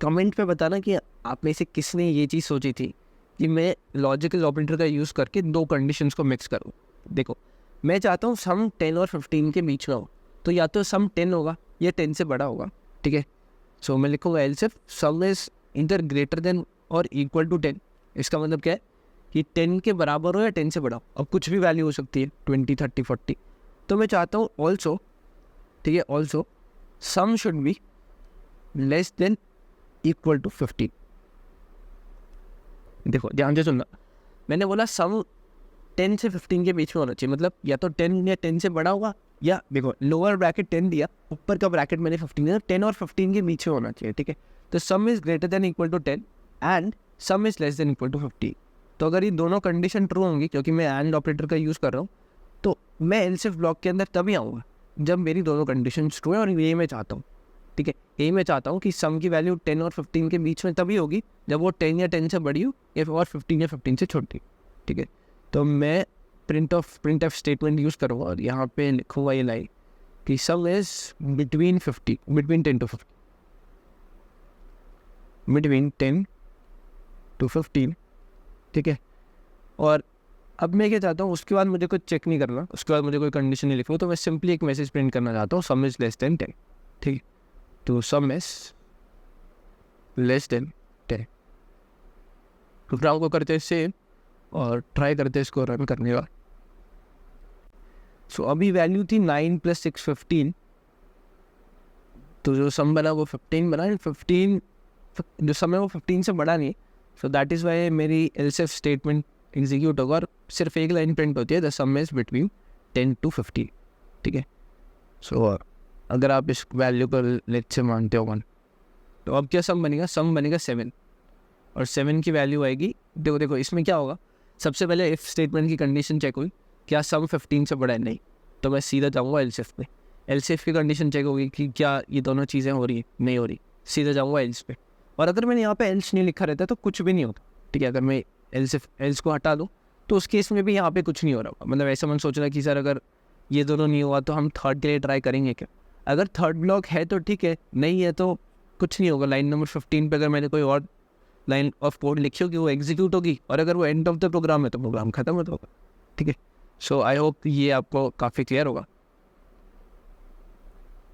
Speaker 1: कमेंट पे बताना कि आप में से किसने ये चीज़ सोची थी कि मैं लॉजिकल ऑपरेटर का यूज़ करके दो कंडीशंस को मिक्स करूँ। देखो, मैं चाहता हूँ सम 10 और 15 के बीच में हो, तो या तो सम 10 होगा या 10 से बड़ा होगा, ठीक है। सो मैं लिखूँगा else if some is inter greater than और इक्वल टू 10। इसका मतलब क्या है कि 10 के बराबर हो या 10 से बड़ा हो। अब कुछ भी वैल्यू हो सकती है, 20, 30, 40। तो मैं चाहता हूँ ऑल्सो, ठीक है, also sum should be less than equal to 15। देखो ध्यान से सुनना, मैंने बोला सम 10 से 15 के बीच में होना चाहिए, मतलब या तो 10 या 10 से बड़ा होगा, या देखो लोअर ब्रैकेट 10 दिया, ऊपर का ब्रैकेट मैंने 15 दिया, 10 और 15 के बीच में होना चाहिए, ठीक है। तो sum is greater than equal to 10 and sum is less than equal to 15। तो अगर ये दोनों कंडीशन ट्रू होंगी, क्योंकि मैं एंड ऑपरेटर का यूज़ कर रहा हूँ, तो मैं एल्स इफ ब्लॉक के अंदर तभी आऊँगा जब मेरी दोनों कंडीशन ट्रू है, और ये मैं चाहता हूँ, ठीक है। यही मैं चाहता हूँ कि सम की वैल्यू 10 और 15 के बीच में तभी होगी जब वो 10 या 10 से बड़ी हो, या और 15 या 15 से छोटी, ठीक है। तो मैं प्रिंट एफ स्टेटमेंट यूज़ करूँगा और यहाँ पे लिखूँगा ये लाइन कि सम is between 10 to 15, between 10 to 15, ठीक है। और अब मैं क्या चाहता हूँ, उसके बाद मुझे कुछ चेक नहीं करना, उसके बाद मुझे कोई कंडीशन नहीं लिखना, तो मैं सिंपली एक मैसेज प्रिंट करना चाहता हूँ, सम इज लेस देन 10, ठीक है। तो sum is less than 10। Program को करते हैं सेव और ट्राई करते हैं इसको रन करने का। सो अभी वैल्यू थी 9 + 6 15, तो जो सम बना वो 15 बना, 15 जो सम है वो 15 से बड़ा नहीं, सो दैट इज़ वाई मेरी एल्स इफ स्टेटमेंट एग्जीक्यूट होगा और सिर्फ एक लाइन प्रिंट होती है, the some is between 10 to 15, ठीक है। सो अगर आप इस वैल्यू को लेट से मानते हो 1, तो अब क्या सम बनेगा, सम बनेगा 7, और 7 की वैल्यू आएगी, देखो इसमें क्या होगा, सबसे पहले इफ़ स्टेटमेंट की कंडीशन चेक हुई, क्या सम 15 से बड़ा है, नहीं, तो मैं सीधा जाऊँगा एल्स इफ पे। एल्स इफ की कंडीशन चेक होगी कि क्या ये दोनों चीज़ें हो रही है, नहीं हो रही, सीधा जाऊँगा एल्स पे। और अगर मैंने यहाँ पे एल्स नहीं लिखा रहता तो कुछ भी नहीं होता, ठीक है। अगर मैं एल्स को हटा दूँ तो उस केस में भी यहाँ पे कुछ नहीं हो रहा होगा। मतलब ऐसा मन सोच रहा है कि सर अगर ये दोनों नहीं हुआ तो हम थर्ड के लिए ट्राई करेंगे क्या। अगर थर्ड ब्लॉक है तो ठीक है, नहीं है तो कुछ नहीं होगा। लाइन नंबर 15 पे अगर मैंने कोई और लाइन ऑफ कोड लिखी होगी वो एग्जीक्यूट होगी, और अगर वो एंड ऑफ द प्रोग्राम है तो प्रोग्राम खत्म होगा, ठीक है। सो आई होप ये आपको काफ़ी क्लियर होगा।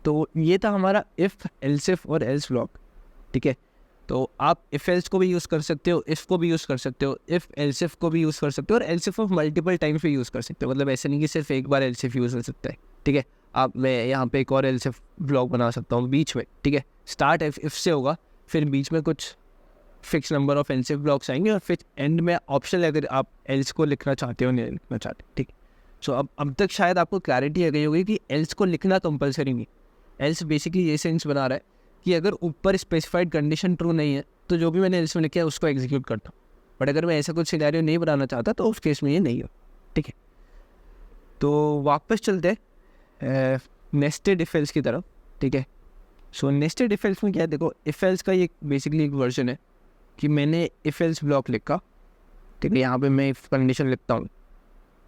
Speaker 1: तो ये था हमारा इफ़, एल्स इफ और एल्स ब्लॉक, ठीक है। तो आप इफ़ एल्स को भी यूज़ कर सकते हो, इफ़ को भी यूज़ कर सकते हो, इफ़ एल्स इफ को भी यूज़ कर सकते हो, और एल्स इफ मल्टीपल टाइम्स भी यूज़ कर सकते हो। मतलब ऐसे नहीं कि सिर्फ एक बार एल्स इफ यूज़ हो सकता है, ठीक है। आप मैं यहाँ पे एक और एल्स इफ ब्लॉक बना सकता हूँ बीच में, ठीक है। स्टार्ट इफ से होगा, फिर बीच में कुछ fix number of else if blocks आएंगे, और फिर एंड में ऑप्शन है अगर आप एल्स को लिखना चाहते हो नहीं लिखना चाहते, ठीक। सो अब तक शायद आपको क्लैरिटी आ गई होगी कि एल्स को लिखना कंपलसरी नहीं। एल्स बेसिकली ये सेंस बना रहा है कि अगर ऊपर स्पेसिफाइड कंडीशन ट्रू नहीं है तो जो भी मैंने एल्स में लिखा है उसको एग्जीक्यूट करता हूँ, बट अगर मैं ऐसा कुछ सिनेरियो नहीं बनाना चाहता तो उस केस में ये नहीं हो, ठीक है। तो वापस चलते हैं नेस्टेड इफ एल्स की तरफ, ठीक है। सो नेस्टेड इफ एल्स में क्या है, देखो इफ एल्स का ये बेसिकली एक वर्जन है कि मैंने इफ एल्स ब्लॉक लिखा, ठीक है। यहाँ पे मैं इफ कंडीशन लिखता हूँ,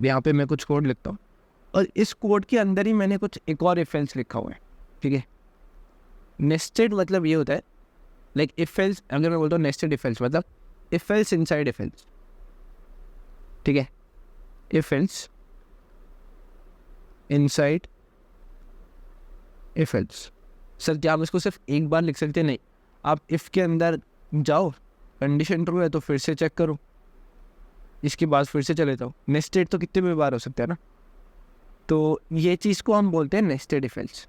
Speaker 1: यहाँ पे मैं कुछ कोड लिखता हूँ, और इस कोड के अंदर ही मैंने कुछ एक और इफ एल्स लिखा हुआ है, ठीक है। नेस्टेड मतलब ये होता है लाइक इफ एल्स, अगर मैं बोलता हूँ नेस्टेड इफ एल्स मतलब if else inside if else, ठीक है। If else inside if else. Sir क्या हम इसको सिर्फ एक बार लिख सकते हैं? नहीं, आप इफ़ के अंदर जाओ, कंडीशन ट्रू है तो फिर से चेक करो, इसके बाद फिर से चले जाओ। नेस्टेड तो कितने भी बार हो सकता है ना, तो ये चीज़ को हम बोलते हैं नेस्टेड इफ एल्स।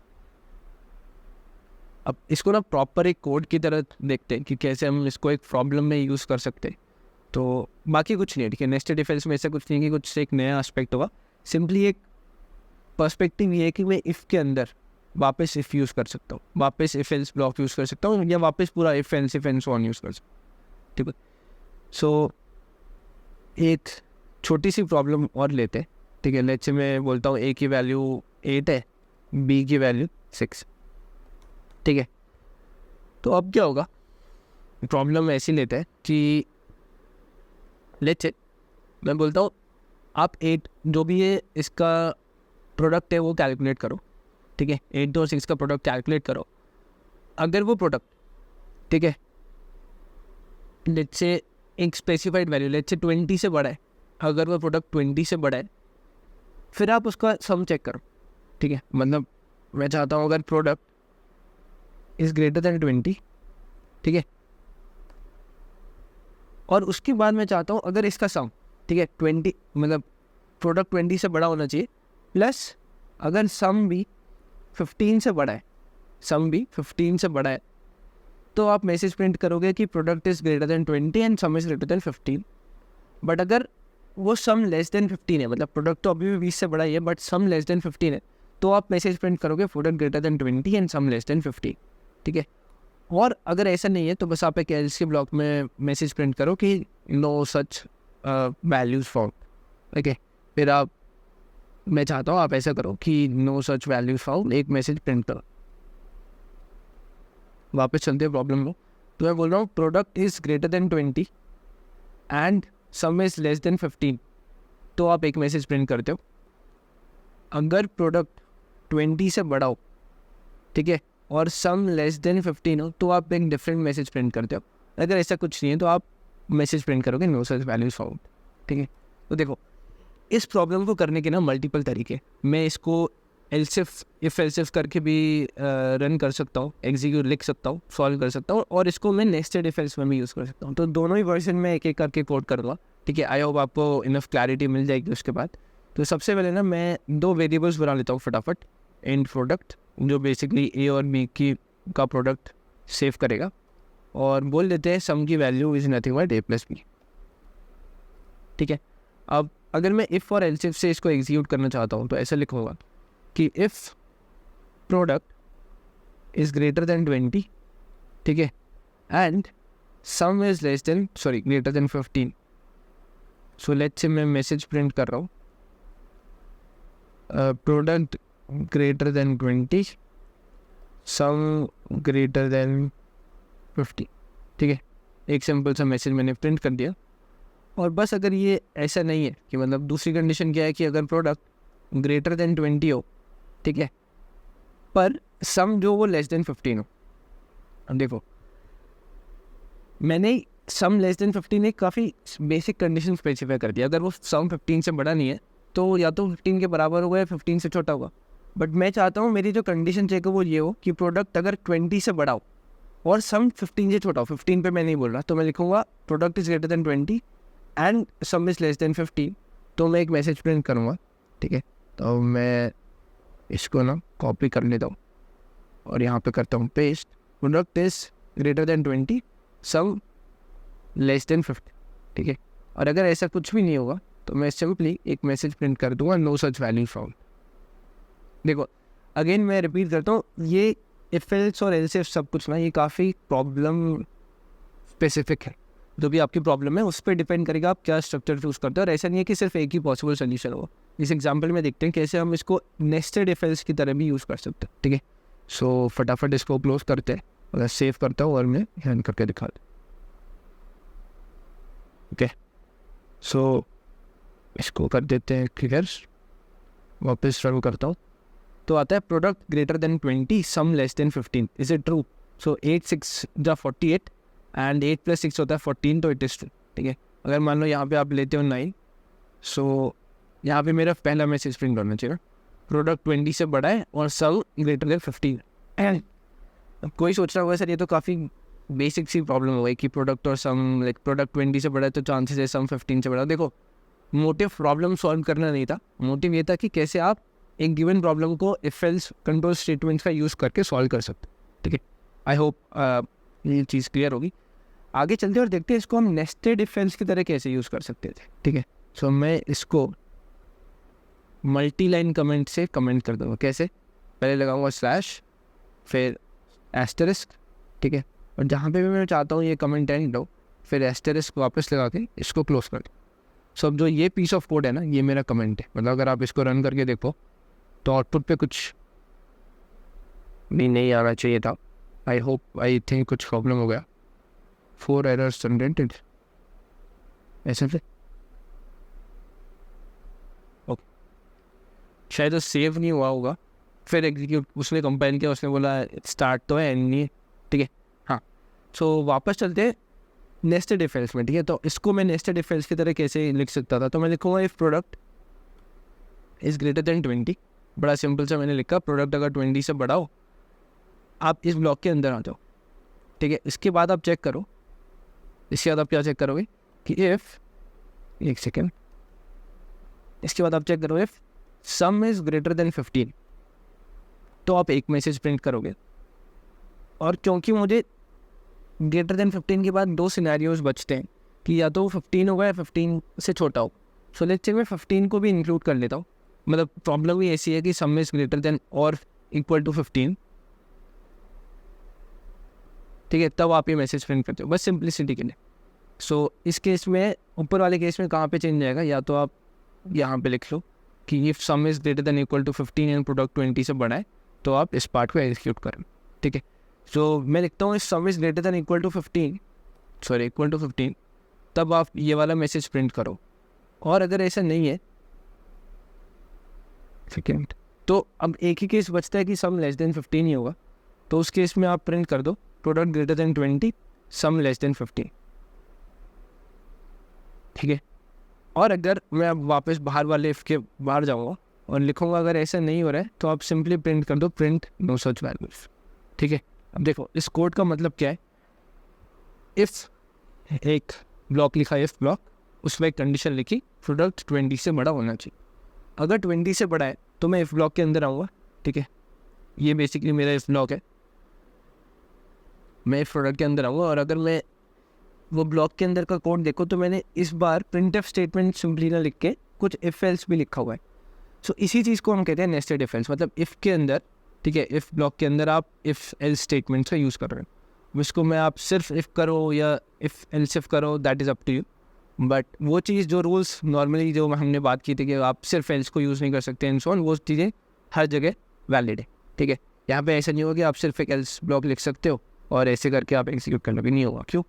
Speaker 1: अब इसको ना प्रॉपर एक कोड की तरह देखते हैं कि कैसे हम इसको एक प्रॉब्लम में यूज़ कर सकते हैं। तो बाकी कुछ नहीं है, ठीक है। नेस्टेड इफ एल्स में ऐसा कुछ नहीं है कि कुछ एक नया एस्पेक्ट होगा, सिंपली एक पर्सपेक्टिव ये है कि मैं इफ़ के अंदर वापस इफ़ यूज़ कर सकता हूँ, वापस इफ एल्स ब्लॉक यूज़ कर सकता हूँ, या वापस पूरा if and so on use कर सकता हूँ, ठीक है। सो एक छोटी सी प्रॉब्लम और लेते हैं, ठीक है। लेट्स से मैं बोलता हूँ ए की वैल्यू 8 है, बी की वैल्यू 6, ठीक है। तो अब क्या होगा, प्रॉब्लम ऐसी लेते हैं कि लेट्स से मैं बोलता हूँ आप 8 जो भी है इसका प्रोडक्ट है वो कैलकुलेट करो, ठीक है। 8 और 6 का प्रोडक्ट कैलकुलेट करो। अगर वो प्रोडक्ट, ठीक है, लेट्स से एक स्पेसिफाइड वैल्यू लेट्स से 20 से बड़ा है, अगर वो प्रोडक्ट 20 से बड़ा है, फिर आप उसका सम चेक करो, ठीक है। मतलब मैं चाहता हूँ अगर प्रोडक्ट इज़ ग्रेटर देन 20, ठीक है, और उसके बाद मैं चाहता हूँ अगर इसका सम, ठीक है, 20 मतलब प्रोडक्ट 20 से बड़ा होना चाहिए, प्लस अगर सम भी 15 से बड़ा है, सम भी 15 से बड़ा है, तो आप मैसेज प्रिंट करोगे कि product is greater than 20 and some is greater then 15। But अगर वो सम लेस देन 15 है, मतलब प्रोडक्ट तो अभी भी 20 से बड़ा ही है बट सम लेस देन 15 है, तो आप मैसेज प्रिंट करोगे product greater than 20 and sum less than 15, ठीक है। और अगर ऐसा नहीं है तो बस आप एक एल्स के ब्लॉक में मैसेज प्रिंट करो कि नो सच वैल्यूज़ फाउंड, ठीक है। फिर आप, मैं चाहता हूँ आप ऐसा करो कि नो सच वैल्यूज़ फाउंड, एक मैसेज प्रिंट करो। वापस चलते हैं प्रॉब्लम में। तो मैं बोल रहा हूँ product is greater than 20 and some is less than 15, तो आप एक मैसेज प्रिंट करते हो। अगर प्रोडक्ट 20 से बड़ा हो, ठीक है, और सम लेस देन 15 हो, तो आप एक डिफरेंट मैसेज प्रिंट करते हो। अगर ऐसा कुछ नहीं है तो आप मैसेज प्रिंट करोगे नो सच वैल्यूज फाउंड, ठीक है। तो देखो इस प्रॉब्लम को करने के ना मल्टीपल तरीके, मैं इसको एल्सिफ इफ एल्सिफ करके भी रन कर सकता हूँ, एग्जीक्यूट लिख सकता हूँ, सॉल्व कर सकता हूँ, और इसको मैं नेस्टेड इफ एल्स में भी यूज़ कर सकता हूँ। तो दोनों ही वर्जन में एक एक करके कोड करूँगा, ठीक है। आई होप आपको इनफ क्लैरिटी मिल जाएगी उसके बाद। तो सबसे पहले ना मैं 2 वेरिएबल्स बना लेता हूँ फटाफट। एंड प्रोडक्ट जो बेसिकली ए और बी की का प्रोडक्ट सेव करेगा, और बोल लेते हैं सम की value is nothing but A plus B, ठीक है। अब अगर मैं इफ़ और एल्सिफ से इसको एग्जीक्यूट करना चाहता हूँ तो ऐसा लिखूँगा कि if product is greater than 20, ठीक है, and some is less then greater than 15। So let's say मैं मैसेज प्रिंट कर रहा हूँ प्रोडक्ट ग्रेटर देन 20, सम ग्रेटर देन 50, ठीक है। एक सिंपल सा मैसेज मैंने प्रिंट कर दिया। और बस अगर ये ऐसा नहीं है कि मतलब दूसरी कंडीशन क्या है कि अगर प्रोडक्ट ग्रेटर देन 20 हो, ठीक है, पर सम जो वो लेस देन 15 हो। अब देखो मैंने सम लेस देन 15 एक काफ़ी बेसिक कंडीशन स्पेसिफाई कर दिया। अगर वो सम 15 से बड़ा नहीं है तो या तो 15 के बराबर होगा या 15 से छोटा होगा। बट मैं चाहता हूँ मेरी जो कंडीशन चेक है वो ये हो कि प्रोडक्ट अगर 20 से बड़ा हो और सम 15 से छोटा हो। 15 पे मैं नहीं बोल रहा, तो मैं लिखूँगा product is greater than 20 and some is less than 15, तो मैं एक मैसेज प्रिंट करूँगा, ठीक है। तो मैं इसको ना कॉपी कर लेता हूँ और यहाँ पे करता हूँ paste, product is greater than 20, sum less than 50, ठीक है। और अगर ऐसा कुछ भी नहीं होगा तो मैं सिंपली एक मैसेज प्रिंट कर दूंगा नो सच वैल्यू फाउंड। देखो अगेन मैं रिपीट करता हूँ, ये इफ एल्स और एल्स इफ सब कुछ ना ये काफ़ी प्रॉब्लम स्पेसिफिक है। जो भी आपकी प्रॉब्लम है उस पर डिपेंड करेगा आप क्या स्ट्रक्चर चूज़ करते हो, और ऐसा नहीं है कि सिर्फ एक ही पॉसिबल सोल्यूशन हो। इस एग्जाम्पल में देखते हैं कैसे हम इसको नेस्टेड इफ एल्स की तरह भी यूज़ कर सकते हैं, ठीक है। सो फटाफट इसको क्लोज करते हैं और सेव करता हूँ और मैं रन करके दिखा दूँ, ओके। सो इसको कर देते हैं क्लियर, वापस रन करता हूँ तो आता है product greater than 20, sum less than 15, is it true? So 8 6 जा 48 एंड 8 + 6 होता है 14, तो इट इज़ ट्रू, ठीक है। अगर मान लो यहाँ पे आप लेते हो 9, सो यहाँ पे मेरा पहला मैसेज प्रिंट होना चाहिए, प्रोडक्ट 20 से बड़ा है और सम ग्रेटर देन 15। अब कोई सोच रहा होगा सर ये तो काफ़ी बेसिक सी प्रॉब्लम हो गई कि प्रोडक्ट और सम, लाइक प्रोडक्ट 20 से बड़ा है तो चांसेस है सम 15 से बड़ा। देखो मोटिव प्रॉब्लम सॉल्व करना नहीं था, मोटिव ये था कि कैसे आप एक गिवन प्रॉब्लम को इफ एल्स कंट्रोल स्टेटमेंट्स का यूज़ करके सॉल्व कर सकते, ठीक है। आई होप ये चीज़ क्लियर होगी। आगे चलते और देखते हैं इसको हम नेस्टेड इफ एल्स की तरह कैसे यूज़ कर सकते थे, ठीक है। सो मैं इसको मल्टी लाइन कमेंट से कमेंट कर दूँगा। कैसे? पहले लगाऊंगा स्लैश, फिर एस्टरिस्क, ठीक है, और जहाँ पे भी मैं चाहता हूँ ये कमेंट एंड हो, फिर एस्टरिस्क वापस लगा के इसको क्लोज कर दूँ। सो अब जो ये पीस ऑफ कोड है ना, ये मेरा कमेंट है। मतलब अगर आप इसको रन करके देखो तो आउटपुट पे कुछ नहीं आना चाहिए था। आई थिंक कुछ प्रॉब्लम हो गया। 4 एरर्स जनरेटेड ऐसे से, ओके, शायद तो सेव नहीं हुआ होगा। फिर एग्जीक्यूट उसने कंपाइल किया, उसने बोला स्टार्ट तो है एंड नहीं है, ठीक है। हाँ, सो वापस चलते हैं नेस्टेड इफ एल्स में, ठीक है। तो इसको मैं नेस्टेड इफ एल्स की तरह कैसे लिख सकता था? तो मैं लिखूँगा if product is greater than 20। बड़ा सिंपल सा मैंने लिखा, प्रोडक्ट अगर 20 से बड़ा हो आप इस ब्लॉक के अंदर आ जाओ, ठीक है। इसके बाद आप चेक करो, इसके बाद आप क्या चेक करोगे कि इफ़, एक सेकेंड, इसके बाद आप चेक करो if some is greater then 15, तो आप एक मैसेज प्रिंट करोगे। और क्योंकि मुझे ग्रेटर देन 15 के बाद 2 सिनेरियोज बचते हैं कि या तो 15 होगा या 15 से छोटा हो। सो लेट्स से मैं 15 को भी इंक्लूड कर लेता हूँ। मतलब प्रॉब्लम भी ऐसी है कि सम इज़ ग्रेटर देन और इक्वल टू 15, ठीक है, तब आप ये मैसेज प्रिंट करते हो, बस सिंप्लिसिटी के लिए। सो इस केस में, ऊपर वाले केस में कहाँ पे चेंज आएगा? या तो आप यहाँ पे लिख लो कि if sum is greater than equal to 15 and product 20 से बड़ा है, तो आप इस पार्ट को एग्जीक्यूट करें, ठीक है। सो मैं लिखता हूँ if sum is greater than equal to 15, तब आप ये वाला मैसेज प्रिंट करो। और अगर ऐसा नहीं है, सेकेंड, तो अब एक ही केस बचता है कि सम लेस देन 15 ही होगा। तो उस केस में आप प्रिंट कर दो product greater than 20, sum less than 15, ठीक है। और अगर मैं अब वापस बाहर वाले इफ के बाहर जाऊँगा और लिखूँगा अगर ऐसा नहीं हो रहा है, तो आप सिंपली प्रिंट कर दो प्रिंट नो सच वैल्यूज, ठीक है। अब देखो इस कोड का मतलब क्या है। इफ़ एक ब्लॉक लिखा, इफ़ ब्लॉक, उसमें एक कंडीशन लिखी प्रोडक्ट 20 से बड़ा होना चाहिए। अगर 20 से बड़ा है तो मैं इफ़ ब्लॉक के अंदर आऊँगा, ठीक है। ये बेसिकली मेरा इफ़ ब्लॉक है। मैं इफ़ प्रोडक्ट के अंदर आऊँगा और अगर मैं वो ब्लॉक के अंदर का कोड देखो तो मैंने इस बार प्रिंटफ स्टेटमेंट सिंपली ना लिख के कुछ इफ एल्स भी लिखा हुआ है। सो इसी चीज़ को हम कहते हैं नेस्टेड इफ एल्स। मतलब इफ़ के अंदर, ठीक है, इफ़ ब्लॉक के अंदर आप इफ़ एल्स स्टेटमेंट का यूज़ कर रहे हो। इसको मैं आप सिर्फ इफ़ करो या इफ़ एल्स इफ़ करो, that is up to you. But वो चीज़ जो रूल्स नॉर्मली जो हमने बात की थी कि आप सिर्फ एल्स को यूज़ नहीं कर सकते एंड सो ऑन, वो चीज़ें हर जगह वैलिड है, ठीक है। यहाँ पे ऐसा नहीं होगा कि आप सिर्फ एक एल्स ब्लॉक लिख सकते हो और ऐसे करके आप एग्जीक्यूट करना भी नहीं होगा। क्यों?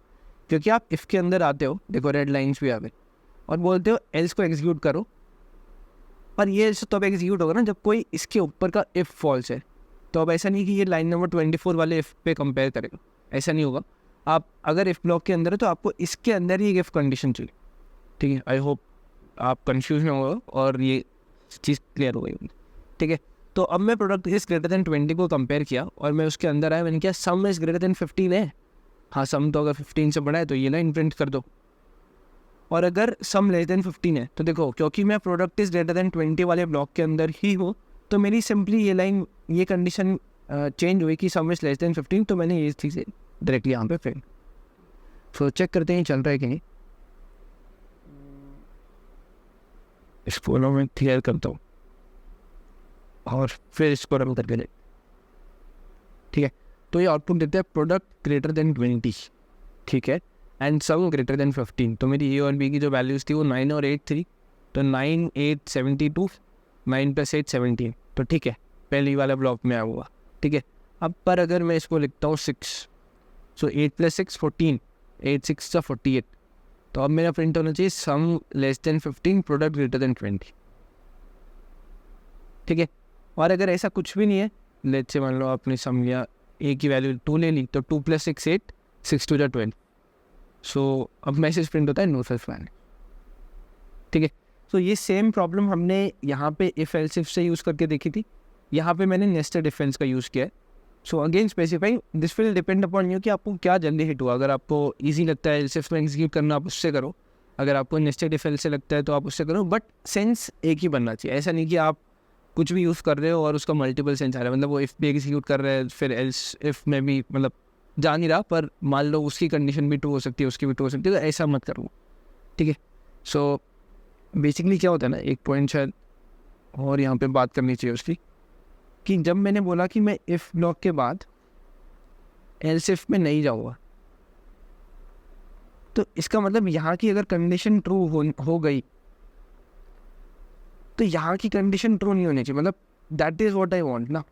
Speaker 1: क्योंकि आप इफ़ के अंदर आते हो, देखो रेड लाइन्स भी आ गए, और बोलते हो एल्स को एग्जीक्यूट करो। पर ये एल्स तब एग्जीक्यूट होगा ना जब कोई इसके ऊपर का इफ़ फॉल्स है। तो अब ऐसा नहीं कि ये लाइन नंबर 24 वाले इफ़ पे कंपेयर करेगा, ऐसा नहीं होगा। आप अगर इफ़ ब्लॉक के अंदर है तो आपको इसके अंदर ही एक इफ़ कंडीशन चाहिए, ठीक है। आई होप आप कन्फ्यूज ना हो और ये चीज़ क्लियर हो गई, ठीक है। तो अब मैं प्रोडक्ट इज़ ग्रेटर देन 20 को कंपेयर किया और मैं उसके अंदर आया, मैंने किया सम इज़ ग्रेटर देन 15 है। हाँ, सम तो अगर 15 से बड़ा है तो ये लाइन प्रिंट कर दो। और अगर सम लेस देन 15 है तो देखो, क्योंकि मैं प्रोडक्ट इज़ ग्रेटर देन 20 वाले ब्लॉक के अंदर ही हूँ, तो मेरी सिंपली ये लाइन, ये कंडीशन चेंज हुई कि सम इज़ लेस देन 15, तो मैंने ये चीज़ डायरेक्टली यहाँ पे प्रिंट। तो चेक करते हैं चल रहा है कि नहीं। इसको मैं क्लियर करता हूँ और फिर इसको रन करके देख, ठीक है। तो ये आउटपुट देता है प्रोडक्ट ग्रेटर देन 20, ठीक है, एंड सम ग्रेटर देन 15। तो मेरी ए और बी की जो वैल्यूज़ थी वो 9 और 8 थी, तो 9 8 72, 9 + 8 17, तो ठीक है, पहली वाला ब्लॉक में आया हुआ, ठीक है। अब पर अगर मैं इसको लिखता हूँ 6, सो 8 + 6 14, 8 6 = 48, तो अब मेरा प्रिंट होना चाहिए sum less than 15 product greater than 20, ठीक है। और अगर ऐसा कुछ भी नहीं है, लेट्स से मान लो आपने सम लिया, ए की वैल्यू 2 ले ली, तो 2 + 6 8, 6 2 = 12। सो अब मैसेज प्रिंट होता है नो सच वैल्यू, ठीक है। सो ये सेम प्रॉब्लम हमने यहाँ पे इफ एल्स इफ से यूज़ करके देखी थी, यहाँ पे मैंने नेस्टेड इफ एल्स का यूज़ किया है. So again specifying this will depend upon you कि आपको क्या जल्दी हिट हुआ. अगर आपको ईजी लगता है एल्स इफ में एग्जीक्यूट करना, आप उससे करो. अगर आपको नेस्टेड इफ एल्स से लगता है तो आप उससे करो, बट सेंस एक ही बनना चाहिए. ऐसा नहीं कि आप कुछ भी यूज़ कर रहे हो और उसका मल्टीपल सेंस आ रहा है. मतलब वो इफ़ भी एग्जीक्यूट कर रहे हैं, फिर एल्स इफ में भी मतलब जा नहीं रहा, पर मान लो उसकी कंडीशन भी ट्रू हो सकती है, उसकी भी ट्रू हो सकती है, तो ऐसा मत करो. ठीक है. सो बेसिकली क्या होता है ना, एक पॉइंट शायद और यहाँ पे बात करनी चाहिए उसकी, कि जब मैंने बोला कि मैं इफ़ ब्लॉक के बाद एल्स इफ में नहीं जाऊँगा, तो इसका मतलब यहाँ की अगर कंडीशन ट्रू हो गई तो यहाँ की कंडीशन ट्रू नहीं होनी चाहिए. मतलब that is what I want ना.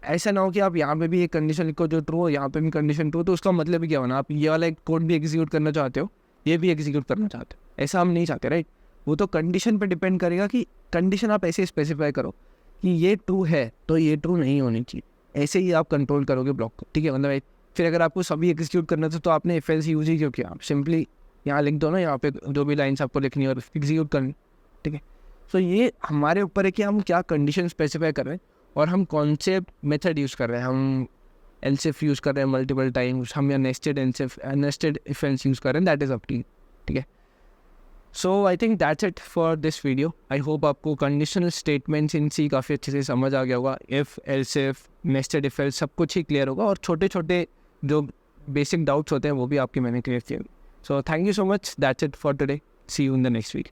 Speaker 1: ऐसा ना हो कि आप यहाँ पे भी एक कंडीशन लिखो जो ट्रू हो, यहाँ पे भी कंडीशन ट्रू, तो उसका मतलब ही क्या होना, आप ये वाला एक कोड भी एग्जीक्यूट करना चाहते हो, ये भी एग्जीक्यूट करना चाहते हो. ऐसा हम नहीं चाहते, राइट. वो तो कंडीशन पे डिपेंड करेगा कि कंडीशन आप ऐसे स्पेसिफाई करो कि ये ट्रू है तो ये ट्रू नहीं होनी चाहिए. ऐसे ही आप कंट्रोल करोगे ब्लॉक को. ठीक है. मतलब फिर अगर आपको सभी एग्जीक्यूट करना था तो आपने एफ एल्स यूज ही क्यों किया. आप सिंपली यहाँ लिख दो ना, यहाँ पे जो भी लाइन्स आपको लिखनी है और एग्जीक्यूट करनी. ठीक है. सो ये हमारे ऊपर है कि हम क्या कंडीशन स्पेसिफाई कर रहे हैं और हम कौन से मेथड यूज़ कर रहे हैं. हम एल्स इफ यूज़ कर रहे हैं मल्टीपल टाइम्स, हम या नेस्टेड इफ एल्स यूज़ कर रहे हैं, that is up to you. ठीक है. So I think that's it for this video. I hope आपको कंडीशनल स्टेटमेंट्स इन सी काफ़ी अच्छे से समझ आ गया होगा. If else if nested if else सब कुछ ही क्लियर होगा, और छोटे छोटे जो बेसिक डाउट्स होते हैं वो भी आपके मैंने क्लियर किए. So thank you so much. That's it for today. See you in the next week.